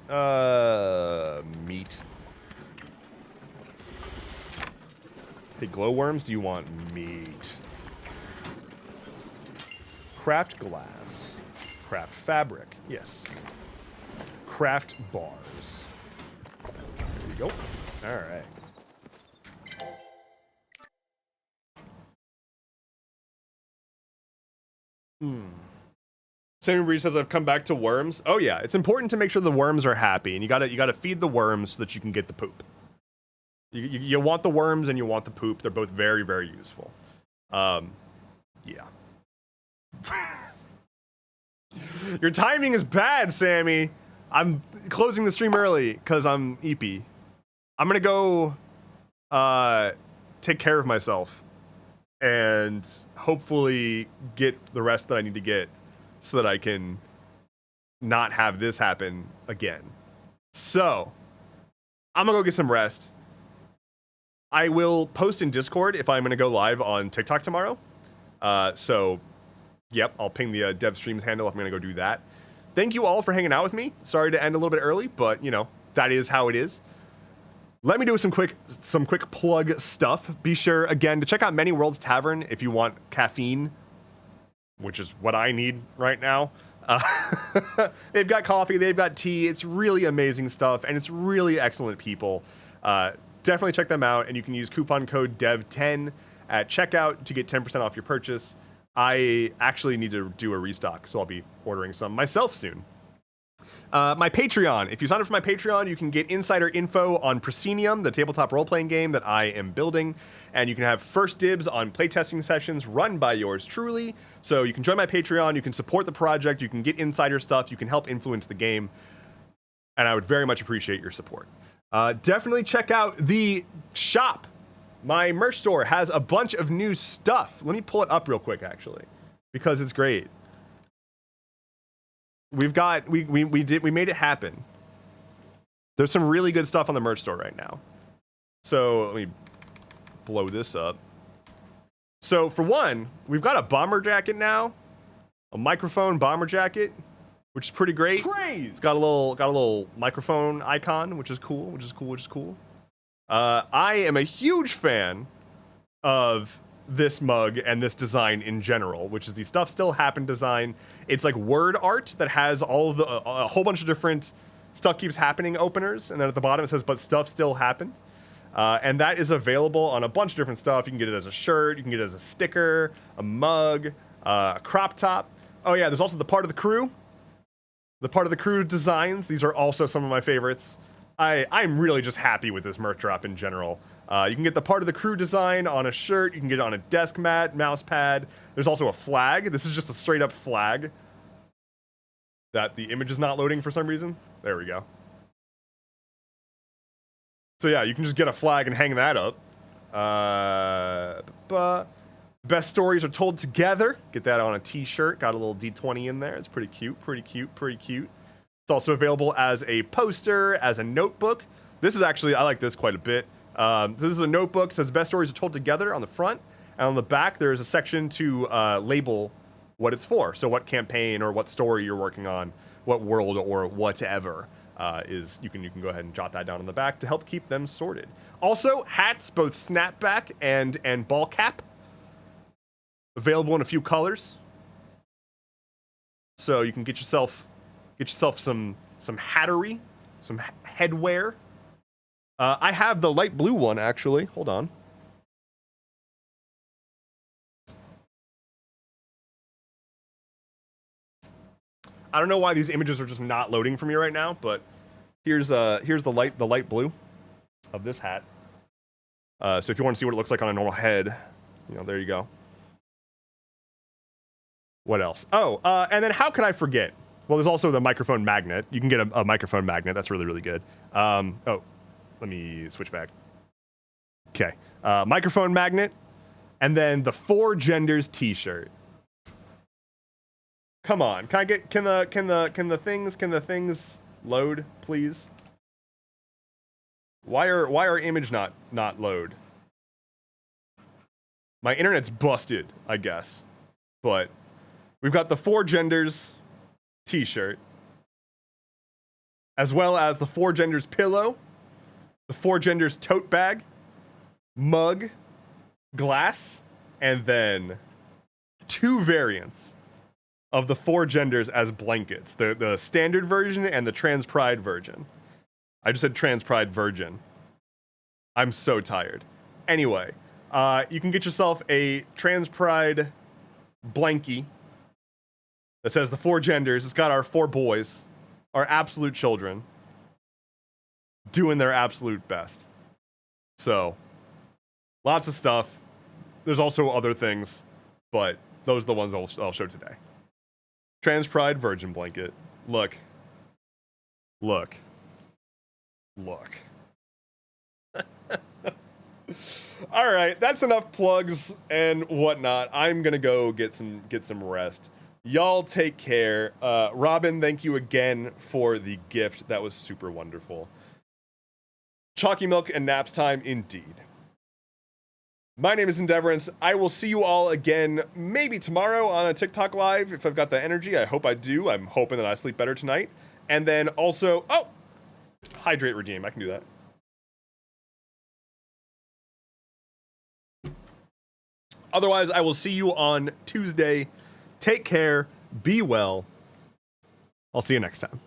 meat? Hey, glowworms, do you want meat? Craft glass. Craft fabric. Yes. Craft bars. There you go. All right. Sammy Bree says, I've come back to worms. Oh yeah, it's important to make sure the worms are happy, and you gotta feed the worms so that you can get the poop. You want the worms and you want the poop. They're both very, very useful. Yeah. Your timing is bad, Sammy. I'm closing the stream early because I'm EP. I'm gonna go take care of myself and hopefully get the rest that I need to get so that I can not have this happen again. So I'm gonna go get some rest. I will post in Discord if I'm gonna go live on TikTok tomorrow. So yep, I'll ping the dev streams handle if I'm gonna go do that. Thank you all for hanging out with me. Sorry to end a little bit early, but you know, that is how it is. Let me do some quick plug stuff. Be sure again to check out Many Worlds Tavern if you want caffeine, which is what I need right now. They've got coffee, they've got tea. It's really amazing stuff, and it's really excellent people. Definitely check them out, and you can use coupon code DEV10 at checkout to get 10% off your purchase. I actually need to do a restock, so I'll be ordering some myself soon. My Patreon. If you sign up for my Patreon, you can get insider info on Proscenium, the tabletop role-playing game that I am building, and you can have first dibs on playtesting sessions run by yours truly. So you can join my Patreon, you can support the project, you can get insider stuff, you can help influence the game, and I would very much appreciate your support. Definitely check out the shop. My merch store has a bunch of new stuff. Let me pull it up real quick, actually, because it's great. We made it happen. There's some really good stuff on the merch store right now. So let me blow this up. So for one, we've got a bomber jacket now, a microphone bomber jacket, which is pretty great. Praise! It's got a little microphone icon, which is cool. I am a huge fan of this mug and this design in general, which is the Stuff Still Happen design. It's like word art that has all of the a whole bunch of different stuff keeps happening openers, and then at the bottom it says but stuff still happened, and that is available on a bunch of different stuff. You can get it as a shirt, you can get it as a sticker, a mug, a crop top. Oh yeah, there's also the part of the crew designs. These are also some of my favorites. I'm really just happy with this merch drop in general. You can get the part of the crew design on a shirt. You can get it on a desk mat, mouse pad. There's also a flag. This is just a straight up flag that the image is not loading for some reason. There we go. So yeah, you can just get a flag and hang that up. Best stories are told together. Get that on a t-shirt. Got a little D20 in there. It's pretty cute. It's also available as a poster, as a notebook. This is actually, I like this quite a bit. So this is a notebook. It says best stories are told together on the front, and on the back there is a section to label what it's for. So what campaign or what story you're working on, what world or whatever is. You can go ahead and jot that down on the back to help keep them sorted. Also, hats, both snapback and ball cap, available in a few colors. So you can get yourself some hattery, some headwear. I have the light blue one, actually. Hold on. I don't know why these images are just not loading for me right now, but here's the light blue of this hat. So if you want to see what it looks like on a normal head, there you go. What else? Oh, and then how could I forget? Well, there's also the microphone magnet. You can get a microphone magnet. That's really, really good. Oh. Let me switch back. Okay, microphone magnet, and then the 4 genders T-shirt. Come on, can the things load, please? Why are image not load? My internet's busted, I guess. But we've got the 4 genders T-shirt, as well as the 4 genders pillow, the 4 genders tote bag, mug, glass, and then 2 variants of the 4 genders as blankets. The standard version and the trans pride version. I just said trans pride virgin. I'm so tired. Anyway, you can get yourself a trans pride blankie that says the 4 genders. It's got our 4 boys, our absolute children, doing their absolute best. So, lots of stuff. There's also other things, but those are the ones I'll show today. Trans Pride Virgin Blanket. Look. All right, that's enough plugs and whatnot. I'm gonna go get some rest. Y'all take care. Robin, thank you again for the gift. That was super wonderful. Chalky milk and naps time indeed. My name is Endeavorance. I will see you all again maybe tomorrow on a TikTok live if I've got the energy. I hope I do. I'm hoping that I sleep better tonight. And then also, hydrate redeem. I can do that. Otherwise, I will see you on Tuesday. Take care. Be well. I'll see you next time.